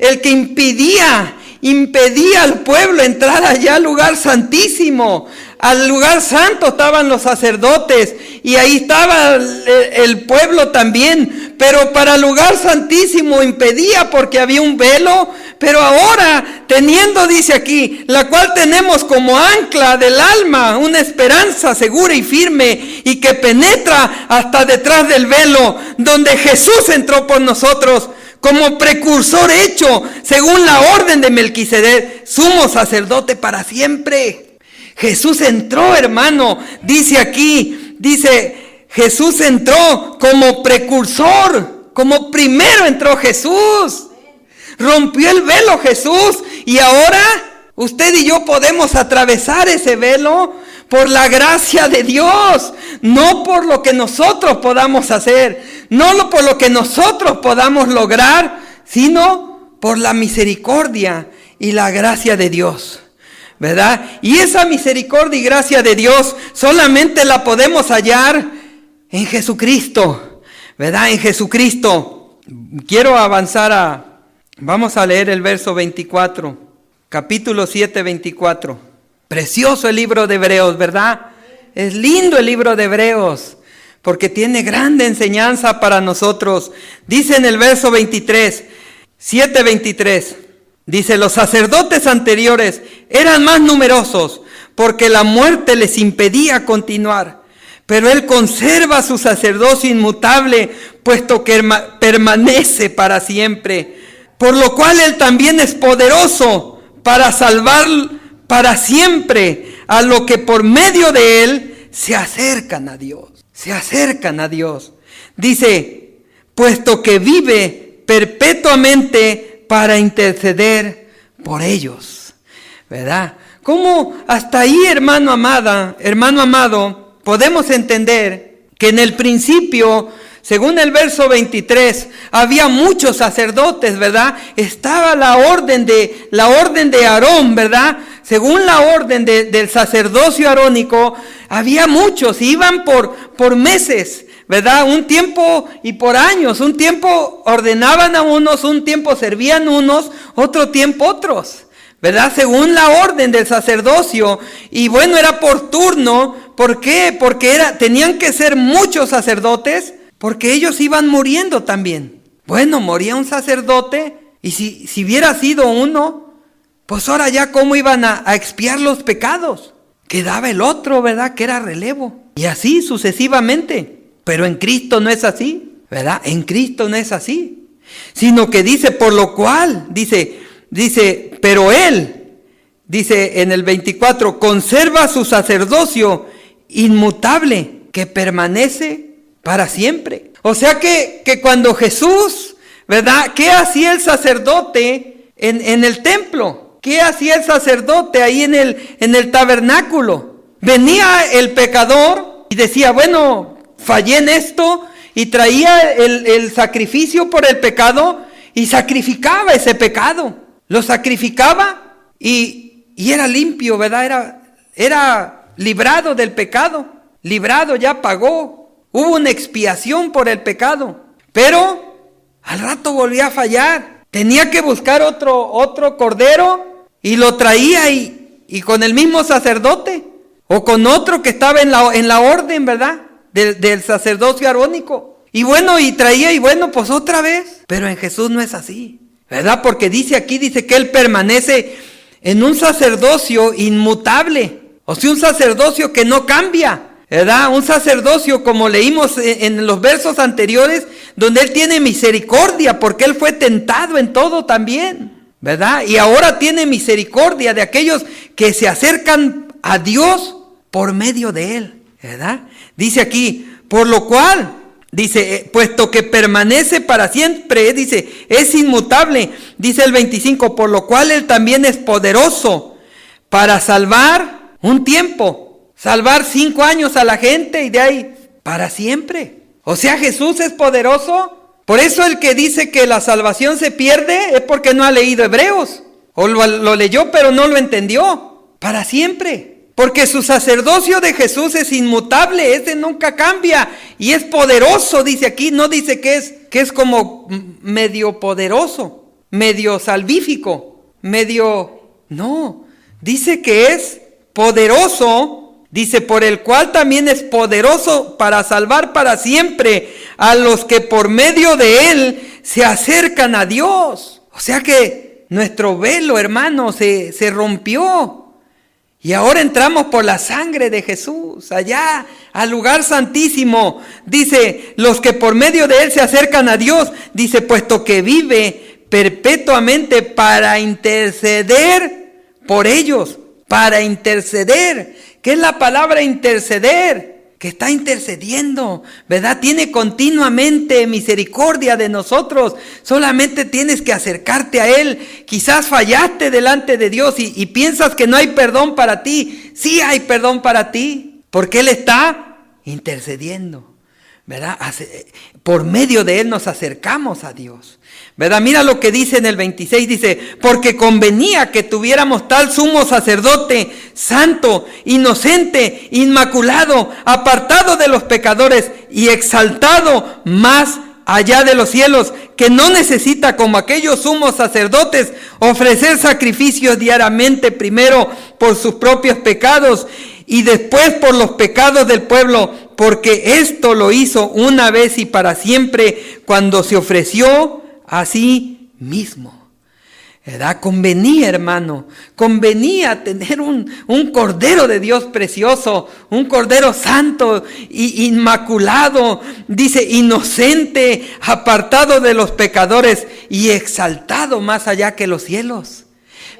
impedía al pueblo entrar allá al lugar santísimo. Al lugar santo estaban los sacerdotes y ahí estaba el pueblo también, pero para el lugar santísimo impedía porque había un velo. Pero ahora, teniendo, dice aquí, la cual tenemos como ancla del alma, una esperanza segura y firme y que penetra hasta detrás del velo, donde Jesús entró por nosotros como precursor hecho, según la orden de Melquisedec, sumo sacerdote para siempre. Jesús entró, hermano, dice aquí, Jesús entró como precursor, como primero entró Jesús. Rompió el velo Jesús y ahora usted y yo podemos atravesar ese velo por la gracia de Dios, no por lo que nosotros podamos hacer, no por lo que nosotros podamos lograr, sino por la misericordia y la gracia de Dios, ¿verdad? Y esa misericordia y gracia de Dios solamente la podemos hallar en Jesucristo, ¿verdad? En Jesucristo. Quiero avanzar vamos a leer el verso 24, capítulo 7, 24. Precioso el libro de Hebreos, ¿verdad? Es lindo el libro de Hebreos, porque tiene grande enseñanza para nosotros. Dice en el verso 23, 7, 23, dice: los sacerdotes anteriores eran más numerosos, porque la muerte les impedía continuar. Pero Él conserva su sacerdocio inmutable, puesto que permanece para siempre. Por lo cual Él también es poderoso para salvar para siempre a lo que por medio de Él se acercan a Dios. Se acercan a Dios. Dice, puesto que vive perpetuamente para interceder por ellos. ¿Verdad? ¿Cómo hasta ahí, hermano amado, podemos entender que en el principio, según el verso 23, había muchos sacerdotes, ¿verdad? Estaba la orden de Aarón, ¿verdad? Según la orden del sacerdocio arónico, había muchos, iban por meses, ¿verdad? Un tiempo y por años, un tiempo ordenaban a unos, un tiempo servían unos, otro tiempo otros, ¿verdad? Según la orden del sacerdocio. Y bueno, era por turno. ¿Por qué? Porque tenían que ser muchos sacerdotes, porque ellos iban muriendo también. Bueno, moría un sacerdote, y si hubiera sido uno, pues ahora ya cómo iban a expiar los pecados. Quedaba el otro, ¿verdad? Que era relevo. Y así sucesivamente. Pero en Cristo no es así, ¿verdad? En Cristo no es así. Sino que dice, por lo cual, dice, pero Él, dice en el 24, conserva su sacerdocio inmutable, que permanece para siempre. O sea que cuando Jesús, ¿verdad? ¿Qué hacía el sacerdote en el templo? ¿Qué hacía el sacerdote ahí en el tabernáculo? Venía el pecador y decía, bueno, fallé en esto, y traía el sacrificio por el pecado y sacrificaba ese pecado. Lo sacrificaba y era limpio, ¿verdad? Era librado del pecado, librado, ya pagó. Hubo una expiación por el pecado, pero al rato volvía a fallar. Tenía que buscar otro cordero y lo traía y con el mismo sacerdote o con otro que estaba en la orden, ¿verdad? Del sacerdocio arónico. Y bueno, y traía y bueno, pues otra vez. Pero en Jesús no es así, ¿verdad? Porque dice que Él permanece en un sacerdocio inmutable. O sea, un sacerdocio que no cambia, ¿verdad? Un sacerdocio, como leímos en los versos anteriores, donde Él tiene misericordia, porque Él fue tentado en todo también, ¿verdad? Y ahora tiene misericordia de aquellos que se acercan a Dios por medio de Él, ¿verdad? Dice aquí, por lo cual, dice, puesto que permanece para siempre, dice, es inmutable, dice el 25, por lo cual Él también es poderoso para salvar un tiempo, salvar 5 años a la gente y de ahí para siempre. O sea, Jesús es poderoso. Por eso el que dice que la salvación se pierde es porque no ha leído Hebreos. O lo leyó pero no lo entendió. Para siempre. Porque su sacerdocio de Jesús es inmutable, ese nunca cambia y es poderoso, dice aquí, no dice que es como medio poderoso, medio salvífico, no, dice que es poderoso, dice por el cual también es poderoso para salvar para siempre a los que por medio de él se acercan a Dios. O sea que nuestro velo, hermano, se rompió. Y ahora entramos por la sangre de Jesús, allá al lugar santísimo. Dice, los que por medio de él se acercan a Dios, dice, puesto que vive perpetuamente para interceder por ellos, para interceder. ¿Qué es la palabra interceder? Que está intercediendo, ¿verdad? Tiene continuamente misericordia de nosotros. Solamente tienes que acercarte a él. Quizás fallaste delante de Dios y piensas que no hay perdón para ti. Sí hay perdón para ti, porque él está intercediendo, ¿verdad? Por medio de él nos acercamos a Dios, ¿verdad? Mira lo que dice en el 26, dice, porque convenía que tuviéramos tal sumo sacerdote, santo, inocente, inmaculado, apartado de los pecadores y exaltado más allá de los cielos, que no necesita como aquellos sumos sacerdotes ofrecer sacrificios diariamente, primero por sus propios pecados y después por los pecados del pueblo, porque esto lo hizo una vez y para siempre cuando se ofreció a sí mismo. ¿Verdad? Convenía, hermano, convenía tener un cordero de Dios precioso, un cordero santo y inmaculado, dice, inocente, apartado de los pecadores y exaltado más allá que los cielos.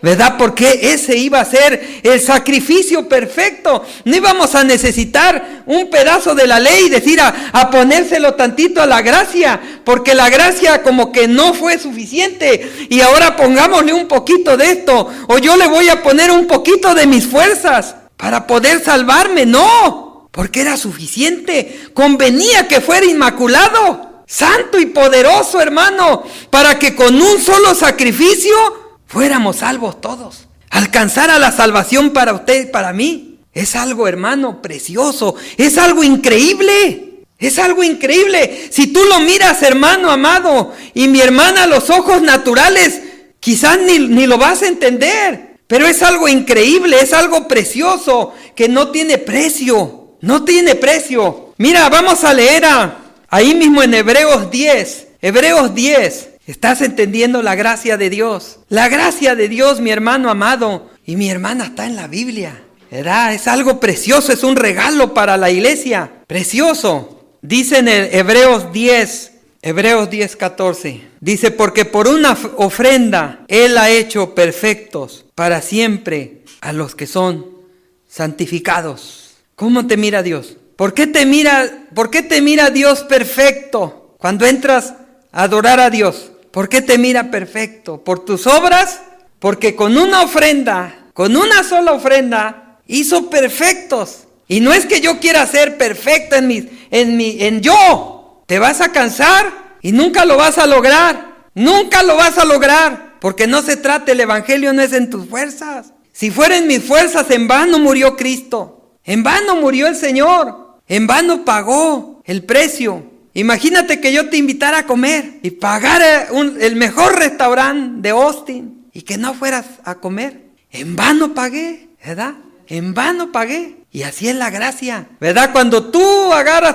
¿Verdad? Porque ese iba a ser el sacrificio perfecto. No íbamos a necesitar un pedazo de la ley y decir a ponérselo tantito a la gracia, porque la gracia como que no fue suficiente y ahora pongámosle un poquito de esto, o yo le voy a poner un poquito de mis fuerzas para poder salvarme. No, porque era suficiente. Convenía que fuera inmaculado, santo y poderoso, hermano, para que con un solo sacrificio fuéramos salvos todos. Alcanzar a la salvación para usted y para mí. Es algo, hermano, precioso. Es algo increíble. Es algo increíble. Si tú lo miras, hermano amado, y mi hermana, a los ojos naturales, quizás ni lo vas a entender. Pero es algo increíble, es algo precioso, que no tiene precio. No tiene precio. Mira, vamos a leer ahí mismo en Hebreos 10. Hebreos 10. ¿Estás entendiendo la gracia de Dios? La gracia de Dios, mi hermano amado, y mi hermana, está en la Biblia, ¿verdad? Es algo precioso, es un regalo para la iglesia, precioso. Dice en el Hebreos 10:14, dice, porque por una ofrenda Él ha hecho perfectos para siempre a los que son santificados. ¿Cómo te mira Dios? ¿Por qué te mira Dios perfecto cuando entras a adorar a Dios? ¿Por qué te mira perfecto? ¿Por tus obras? Porque con una sola ofrenda, hizo perfectos. Y no es que yo quiera ser perfecto en yo. Te vas a cansar y nunca lo vas a lograr. Nunca lo vas a lograr. Porque no se trata, el evangelio no es en tus fuerzas. Si fueran mis fuerzas, en vano murió Cristo. En vano murió el Señor. En vano pagó el precio. Imagínate que yo te invitara a comer y pagara el mejor restaurante de Austin y que no fueras a comer. En vano pagué, ¿verdad? En vano pagué. Y así es la gracia, ¿verdad? Cuando tú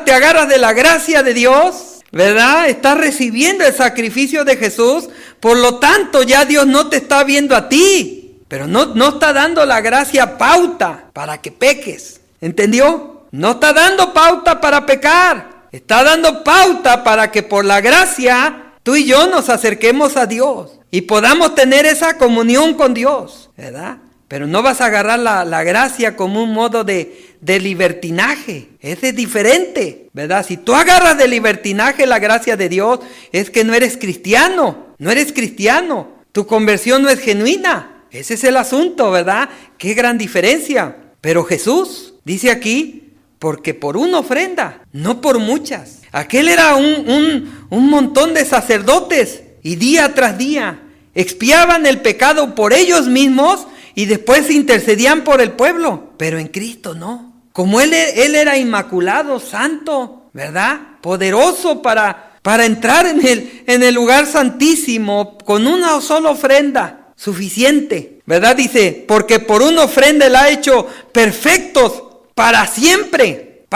te agarras de la gracia de Dios, ¿verdad? Estás recibiendo el sacrificio de Jesús. Por lo tanto, ya Dios no te está viendo a ti, pero no está dando la gracia pauta para que peques. ¿Entendió? No está dando pauta para pecar. Está dando pauta para que por la gracia tú y yo nos acerquemos a Dios y podamos tener esa comunión con Dios, ¿verdad? Pero no vas a agarrar la gracia como un modo de libertinaje. Ese es diferente, ¿verdad? Si tú agarras de libertinaje la gracia de Dios, es que no eres cristiano. No eres cristiano. Tu conversión no es genuina. Ese es el asunto, ¿verdad? Qué gran diferencia. Pero Jesús dice aquí, porque por una ofrenda, no por muchas. Aquel era un montón de sacerdotes y día tras día expiaban el pecado por ellos mismos y después intercedían por el pueblo, pero en Cristo no. Como Él era inmaculado, santo, ¿verdad? Poderoso para entrar en el lugar santísimo con una sola ofrenda, suficiente, ¿verdad? Dice, porque por una ofrenda Él ha hecho perfectos para siempre,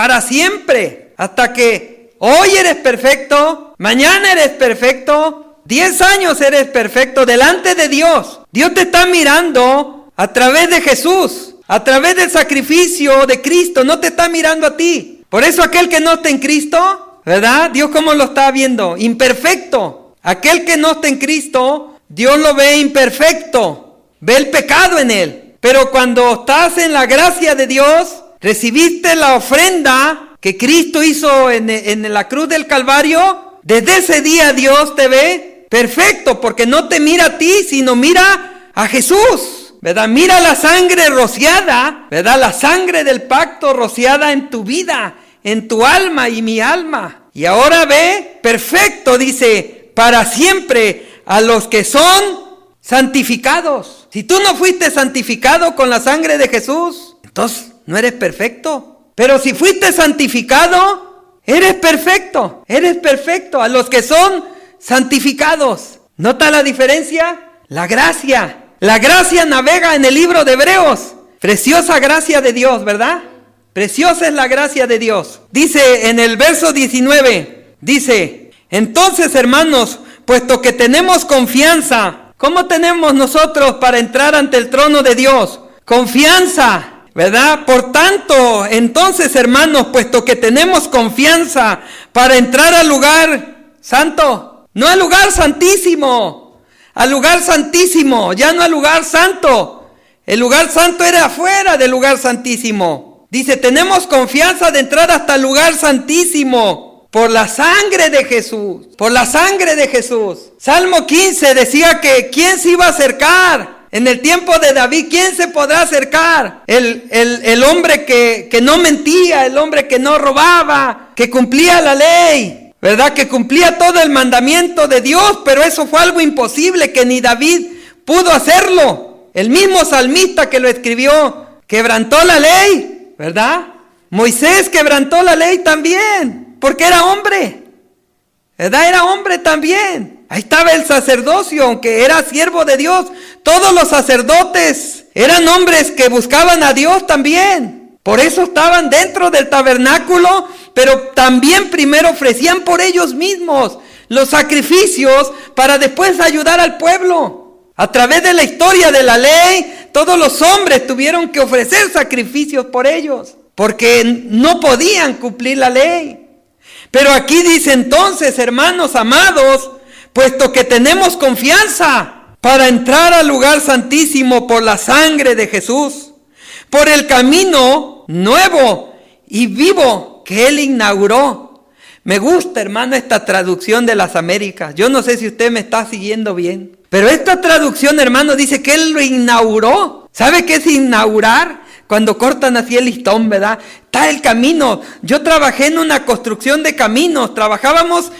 hasta que hoy eres perfecto, mañana eres perfecto, 10 años eres perfecto delante de Dios. Dios te está mirando a través de Jesús, a través del sacrificio de Cristo, no te está mirando a ti. Por eso aquel que no está en Cristo, ¿verdad? Dios cómo lo está viendo, imperfecto. Aquel que no está en Cristo, Dios lo ve imperfecto, ve el pecado en él. Pero cuando estás en la gracia de Dios, recibiste la ofrenda que Cristo hizo en la cruz del Calvario, desde ese día Dios te ve perfecto, porque no te mira a ti, sino mira a Jesús, ¿verdad? Mira la sangre rociada, ¿verdad? La sangre del pacto rociada en tu vida, en tu alma y mi alma. Y ahora ve perfecto, dice, para siempre a los que son santificados. Si tú no fuiste santificado con la sangre de Jesús, entonces no eres perfecto. Pero si fuiste santificado, eres perfecto. Eres perfecto a los que son santificados. ¿Nota la diferencia? La gracia. La gracia navega en el libro de Hebreos. Preciosa gracia de Dios, ¿verdad? Preciosa es la gracia de Dios. Dice en el verso 19, dice, entonces hermanos, puesto que tenemos confianza, ¿cómo tenemos nosotros para entrar ante el trono de Dios? Confianza, ¿verdad? Por tanto, entonces hermanos, puesto que tenemos confianza para entrar al lugar santo, no al lugar santísimo, al lugar santísimo, ya no al lugar santo. El lugar santo era afuera del lugar santísimo. Dice, tenemos confianza de entrar hasta el lugar santísimo por la sangre de Jesús, por la sangre de Jesús. Salmo 15 decía que ¿quién se iba a acercar? En el tiempo de David, ¿quién se podrá acercar? El hombre que no mentía, el hombre que no robaba, que cumplía la ley, ¿verdad? Que cumplía todo el mandamiento de Dios, pero eso fue algo imposible que ni David pudo hacerlo. El mismo salmista que lo escribió quebrantó la ley, ¿verdad? Moisés quebrantó la ley también, porque era hombre, ¿verdad? Era hombre también. Ahí estaba el sacerdocio, aunque era siervo de Dios. Todos los sacerdotes eran hombres que buscaban a Dios también. Por eso estaban dentro del tabernáculo, pero también primero ofrecían por ellos mismos los sacrificios para después ayudar al pueblo. A través de la historia de la ley, todos los hombres tuvieron que ofrecer sacrificios por ellos, porque no podían cumplir la ley. Pero aquí dice entonces, hermanos amados, puesto que tenemos confianza para entrar al lugar santísimo por la sangre de Jesús, por el camino nuevo y vivo que Él inauguró. Me gusta, hermano, esta traducción de las Américas. Yo no sé si usted me está siguiendo bien, pero esta traducción, hermano, dice que Él lo inauguró. ¿Sabe qué es inaugurar? Cuando cortan así el listón, ¿verdad? Está el camino. Yo trabajé en una construcción de caminos. Trabajábamos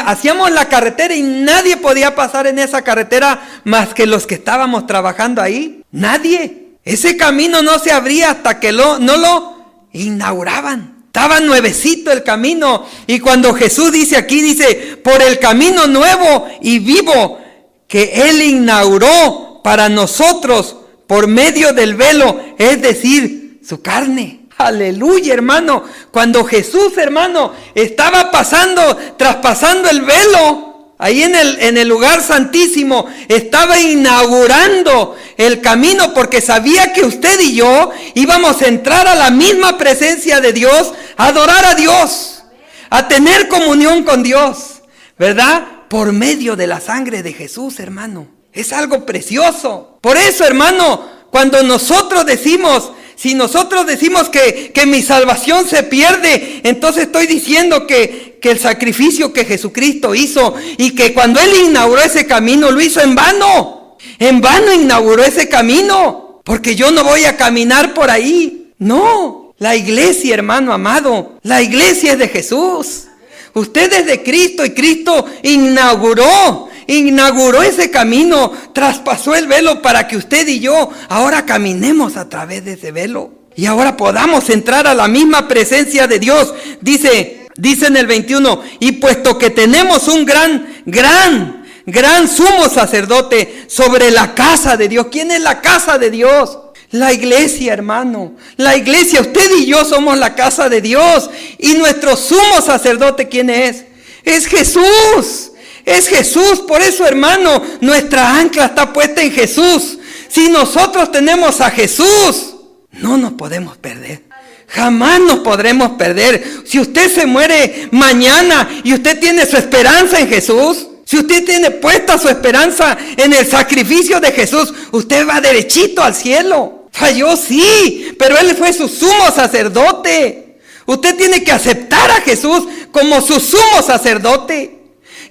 hacíamos la carretera y nadie podía pasar en esa carretera más que los que estábamos trabajando ahí. Nadie. Ese camino no se abría hasta que no lo inauguraban. Estaba nuevecito el camino. Y cuando Jesús dice aquí, dice, por el camino nuevo y vivo que Él inauguró para nosotros por medio del velo, es decir, su carne. Aleluya, hermano. Cuando Jesús, hermano, estaba traspasando el velo, ahí en el lugar santísimo, estaba inaugurando el camino, porque sabía que usted y yo íbamos a entrar a la misma presencia de Dios, a adorar a Dios, a tener comunión con Dios, ¿verdad? Por medio de la sangre de Jesús, hermano. Es algo precioso. Por eso, hermano, cuando nosotros decimos, si nosotros decimos que mi salvación se pierde, entonces estoy diciendo que el sacrificio que Jesucristo hizo y que cuando Él inauguró ese camino, lo hizo en vano. En vano inauguró ese camino, porque yo no voy a caminar por ahí. No, la iglesia, hermano amado, la iglesia es de Jesús. Usted es de Cristo y Cristo inauguró inauguró ese camino, traspasó el velo para que usted y yo ahora caminemos a través de ese velo. Y ahora podamos entrar a la misma presencia de Dios. Dice en el 21, y puesto que tenemos un gran sumo sacerdote sobre la casa de Dios. ¿Quién es la casa de Dios? La iglesia, hermano. La iglesia, usted y yo somos la casa de Dios. Y nuestro sumo sacerdote, ¿quién es? Es Jesús. Es Jesús. Por eso, hermano, nuestra ancla está puesta en Jesús. Si nosotros tenemos a Jesús, no nos podemos perder. Jamás nos podremos perder. Si usted se muere mañana y usted tiene su esperanza en Jesús, si usted tiene puesta su esperanza en el sacrificio de Jesús, usted va derechito al cielo. Falló, sí, pero Él fue su sumo sacerdote. Usted tiene que aceptar a Jesús como su sumo sacerdote.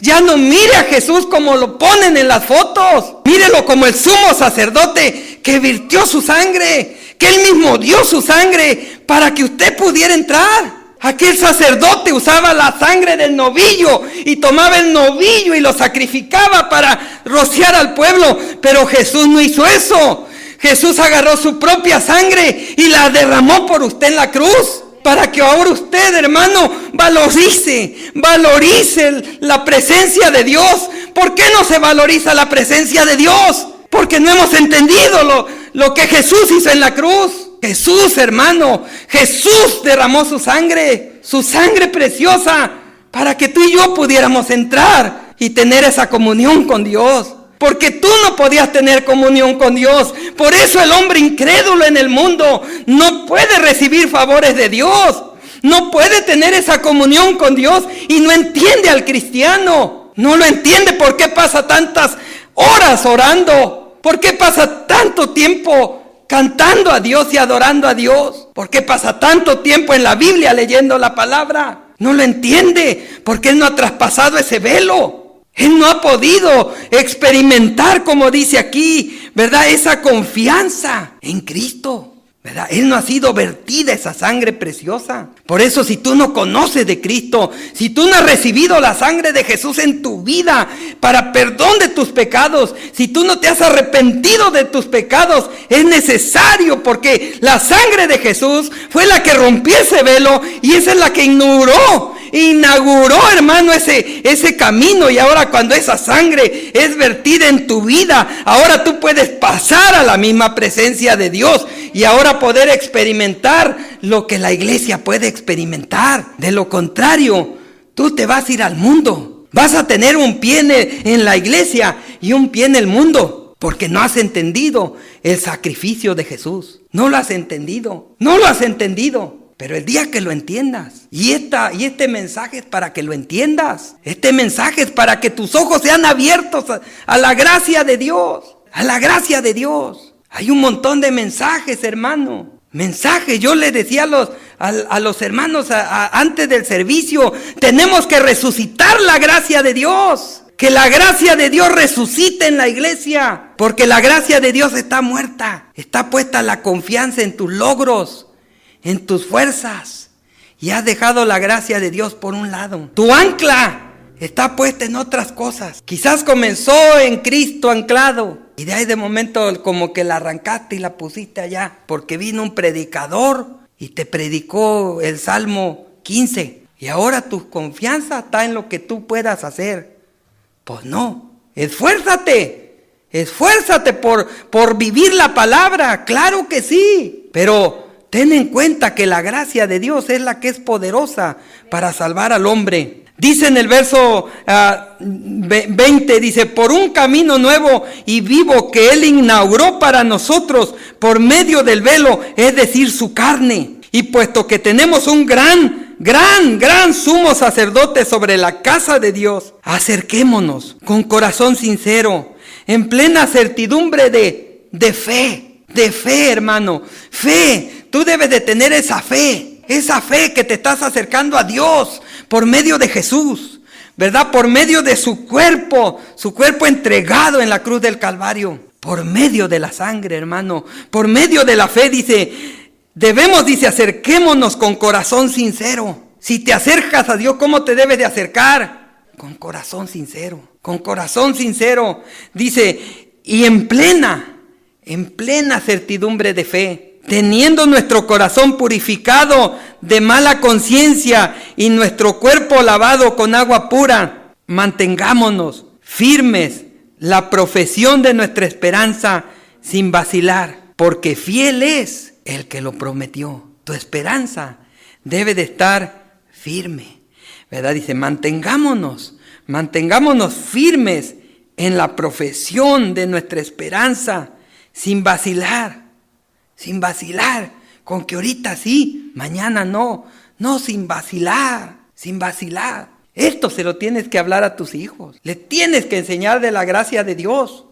Ya no mire a Jesús como lo ponen en las fotos. Mírelo como el sumo sacerdote que virtió su sangre, que Él mismo dio su sangre para que usted pudiera entrar. Aquel sacerdote usaba la sangre del novillo y tomaba el novillo y lo sacrificaba para rociar al pueblo. Pero Jesús no hizo eso. Jesús agarró su propia sangre y la derramó por usted en la cruz. Para que ahora usted, hermano, valorice la presencia de Dios. ¿Por qué no se valoriza la presencia de Dios? Porque no hemos entendido lo que Jesús hizo en la cruz. Jesús, hermano, Jesús derramó su sangre preciosa, para que tú y yo pudiéramos entrar y tener esa comunión con Dios. Porque tú no podías tener comunión con Dios. Por eso el hombre incrédulo en el mundo no puede recibir favores de Dios. No puede tener esa comunión con Dios y no entiende al cristiano. No lo entiende. ¿Por qué pasa tantas horas orando? ¿Por qué pasa tanto tiempo cantando a Dios y adorando a Dios? ¿Por qué pasa tanto tiempo en la Biblia leyendo la palabra? No lo entiende porque él no ha traspasado ese velo. Él no ha podido experimentar, como dice aquí, ¿verdad? Esa confianza en Cristo, ¿verdad? Él no ha sido vertida esa sangre preciosa. Por eso, si tú no conoces de Cristo, si tú no has recibido la sangre de Jesús en tu vida para perdón de tus pecados, si tú no te has arrepentido de tus pecados, es necesario, porque la sangre de Jesús fue la que rompió ese velo y esa es la que inauguró, hermano, ese camino. Y ahora, cuando esa sangre es vertida en tu vida, ahora tú puedes pasar a la misma presencia de Dios y ahora poder experimentar lo que la iglesia puede experimentar. De lo contrario, tú te vas a ir al mundo. Vas a tener un pie en la iglesia y un pie en el mundo, porque no has entendido el sacrificio de Jesús. No lo has entendido. Pero el día que lo entiendas, y este mensaje es para que lo entiendas. Este mensaje es para que tus ojos sean abiertos a la gracia de Dios. A la gracia de Dios. Hay un montón de mensajes, hermano. Mensajes. Yo le decía a los hermanos antes del servicio, tenemos que resucitar la gracia de Dios. Que la gracia de Dios resucite en la iglesia. Porque la gracia de Dios está muerta. Está puesta la confianza en tus logros, en tus fuerzas, y has dejado la gracia de Dios por un lado. Tu ancla está puesta en otras cosas. Quizás comenzó en Cristo anclado y de ahí de momento como que la arrancaste y la pusiste allá porque vino un predicador y te predicó el Salmo 15 y ahora tu confianza está en lo que tú puedas hacer. Pues no, esfuérzate por vivir la palabra, claro que sí, pero ten en cuenta que la gracia de Dios es la que es poderosa para salvar al hombre. Dice en el verso 20, dice, por un camino nuevo y vivo que Él inauguró para nosotros por medio del velo, es decir, su carne. Y puesto que tenemos un gran sumo sacerdote sobre la casa de Dios, acerquémonos con corazón sincero, en plena certidumbre de fe, hermano, fe. Tú debes de tener esa fe que te estás acercando a Dios por medio de Jesús, ¿verdad? Por medio de su cuerpo entregado en la cruz del Calvario, por medio de la sangre, hermano, por medio de la fe, dice, acerquémonos con corazón sincero. Si te acercas a Dios, ¿cómo te debes de acercar? Con corazón sincero, con corazón sincero. Dice, y en plena certidumbre de fe, teniendo nuestro corazón purificado de mala conciencia y nuestro cuerpo lavado con agua pura, mantengámonos firmes la profesión de nuestra esperanza sin vacilar, porque fiel es el que lo prometió. Tu esperanza debe de estar firme, ¿verdad? Dice, mantengámonos firmes en la profesión de nuestra esperanza, sin vacilar, con que ahorita sí, mañana no, sin vacilar. Esto se lo tienes que hablar a tus hijos, les tienes que enseñar de la gracia de Dios,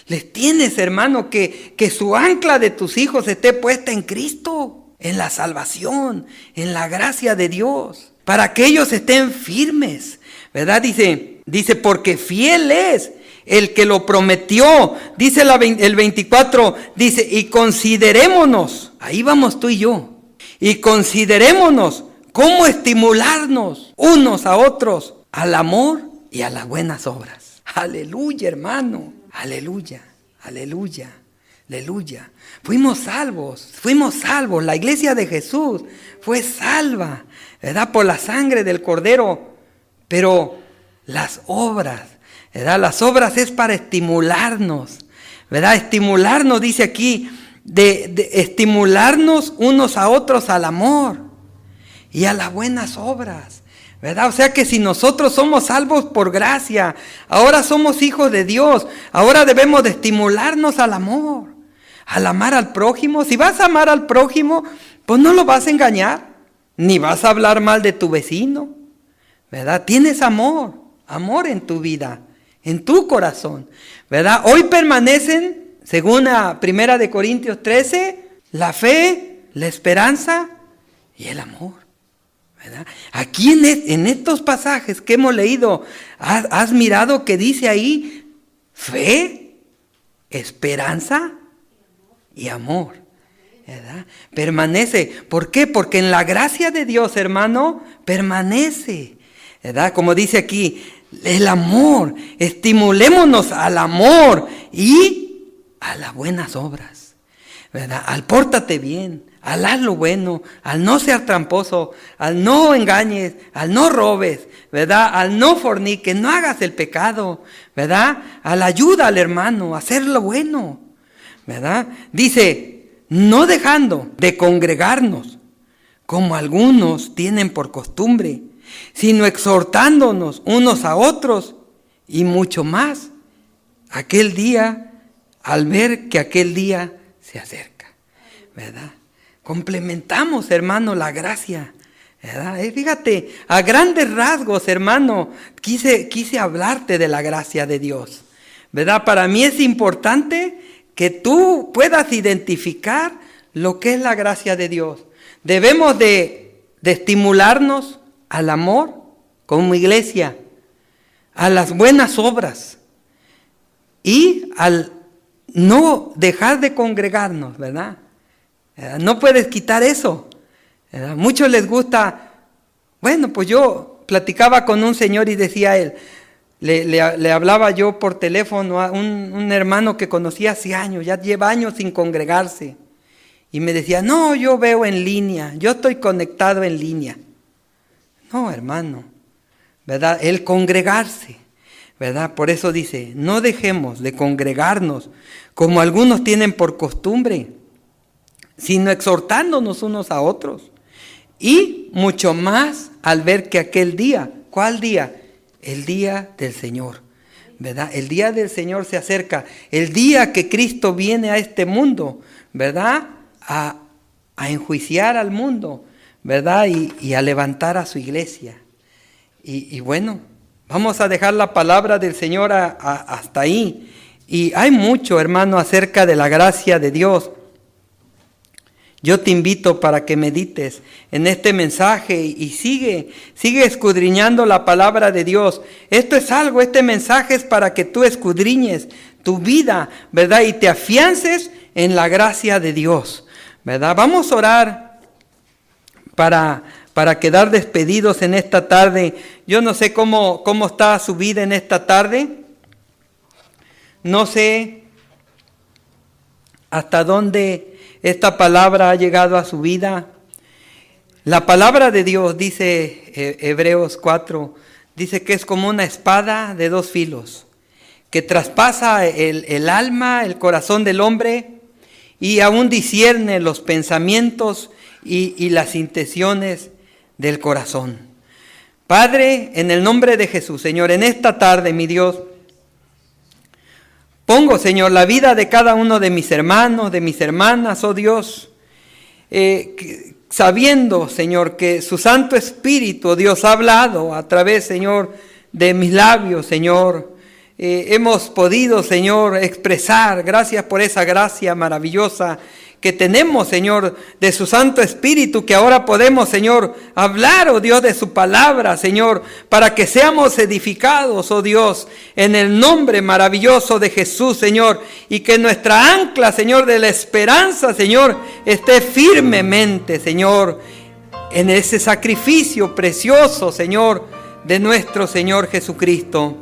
les tienes, hermano, que su ancla de tus hijos esté puesta en Cristo, en la salvación, en la gracia de Dios, para que ellos estén firmes, ¿verdad? Dice, porque fiel es el que lo prometió. Dice el 24, dice, y considerémonos, ahí vamos tú y yo, y considerémonos cómo estimularnos unos a otros al amor y a las buenas obras. Aleluya, hermano, aleluya. Fuimos salvos, la iglesia de Jesús fue salva, ¿verdad? Por la sangre del Cordero, pero las obras, ¿verdad? Las obras es para estimularnos, ¿verdad? Estimularnos, dice aquí, de estimularnos unos a otros al amor y a las buenas obras, ¿verdad? O sea que si nosotros somos salvos por gracia, ahora somos hijos de Dios, ahora debemos de estimularnos al amor, al amar al prójimo. Si vas a amar al prójimo, pues no lo vas a engañar, ni vas a hablar mal de tu vecino, ¿verdad? Tienes amor en tu vida, en tu corazón, ¿verdad? Hoy permanecen, según la 1 Corintios 13, la fe, la esperanza y el amor, ¿verdad? Aquí en estos pasajes que hemos leído, ¿has mirado que dice ahí fe, esperanza y amor? ¿Verdad? Permanece. ¿Por qué? Porque en la gracia de Dios, hermano, permanece, ¿verdad? Como dice aquí, el amor. Estimulémonos al amor y a las buenas obras, ¿verdad? Al pórtate bien, al haz lo bueno, al no ser tramposo, al no engañes, al no robes, ¿verdad? Al no forniques, no hagas el pecado, ¿verdad? Al ayuda al hermano, a hacer lo bueno, ¿verdad? Dice, no dejando de congregarnos, como algunos tienen por costumbre, sino exhortándonos unos a otros, y mucho más aquel día, al ver que aquel día se acerca, ¿verdad? Complementamos, hermano, la gracia, ¿verdad? Fíjate, a grandes rasgos, hermano, quise hablarte de la gracia de Dios, ¿verdad? Para mí es importante que tú puedas identificar lo que es la gracia de Dios. Debemos de estimularnos al amor como iglesia, a las buenas obras y al no dejar de congregarnos, ¿verdad? No puedes quitar eso, ¿verdad? Muchos les gusta, bueno, pues yo platicaba con un señor y decía él, le hablaba yo por teléfono a un hermano que conocí hace años, ya lleva años sin congregarse. Y me decía, no, yo veo en línea, yo estoy conectado en línea. No, hermano, ¿verdad? El congregarse, ¿verdad? Por eso dice, no dejemos de congregarnos como algunos tienen por costumbre, sino exhortándonos unos a otros. Y mucho más al ver que aquel día, ¿cuál día? El día del Señor, ¿verdad? El día del Señor se acerca, el día que Cristo viene a este mundo, ¿verdad? A enjuiciar al mundo, ¿verdad? Y a levantar a su iglesia. Y bueno, vamos a dejar la palabra del Señor hasta ahí. Y hay mucho, hermano, acerca de la gracia de Dios. Yo te invito para que medites en este mensaje y sigue escudriñando la palabra de Dios. Este mensaje es para que tú escudriñes tu vida, ¿verdad? Y te afiances en la gracia de Dios, ¿verdad? Vamos a orar para quedar despedidos en esta tarde. Yo no sé cómo está su vida en esta tarde. No sé hasta dónde esta palabra ha llegado a su vida. La palabra de Dios, dice Hebreos 4, dice que es como una espada de dos filos, que traspasa el alma, el corazón del hombre, y aún discierne los pensamientos y las intenciones del corazón. Padre, en el nombre de Jesús, Señor, en esta tarde, mi Dios, pongo, Señor, la vida de cada uno de mis hermanos, de mis hermanas, oh Dios, sabiendo, Señor, que su Santo Espíritu, Dios, ha hablado a través, Señor, de mis labios, Señor. Hemos podido, Señor, expresar, gracias por esa gracia maravillosa que tenemos, Señor, de su Santo Espíritu, que ahora podemos, Señor, hablar, oh Dios, de su palabra, Señor, para que seamos edificados, oh Dios, en el nombre maravilloso de Jesús, Señor, y que nuestra ancla, Señor, de la esperanza, Señor, esté firmemente, Señor, en ese sacrificio precioso, Señor, de nuestro Señor Jesucristo.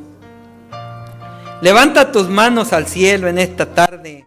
Levanta tus manos al cielo en esta tarde.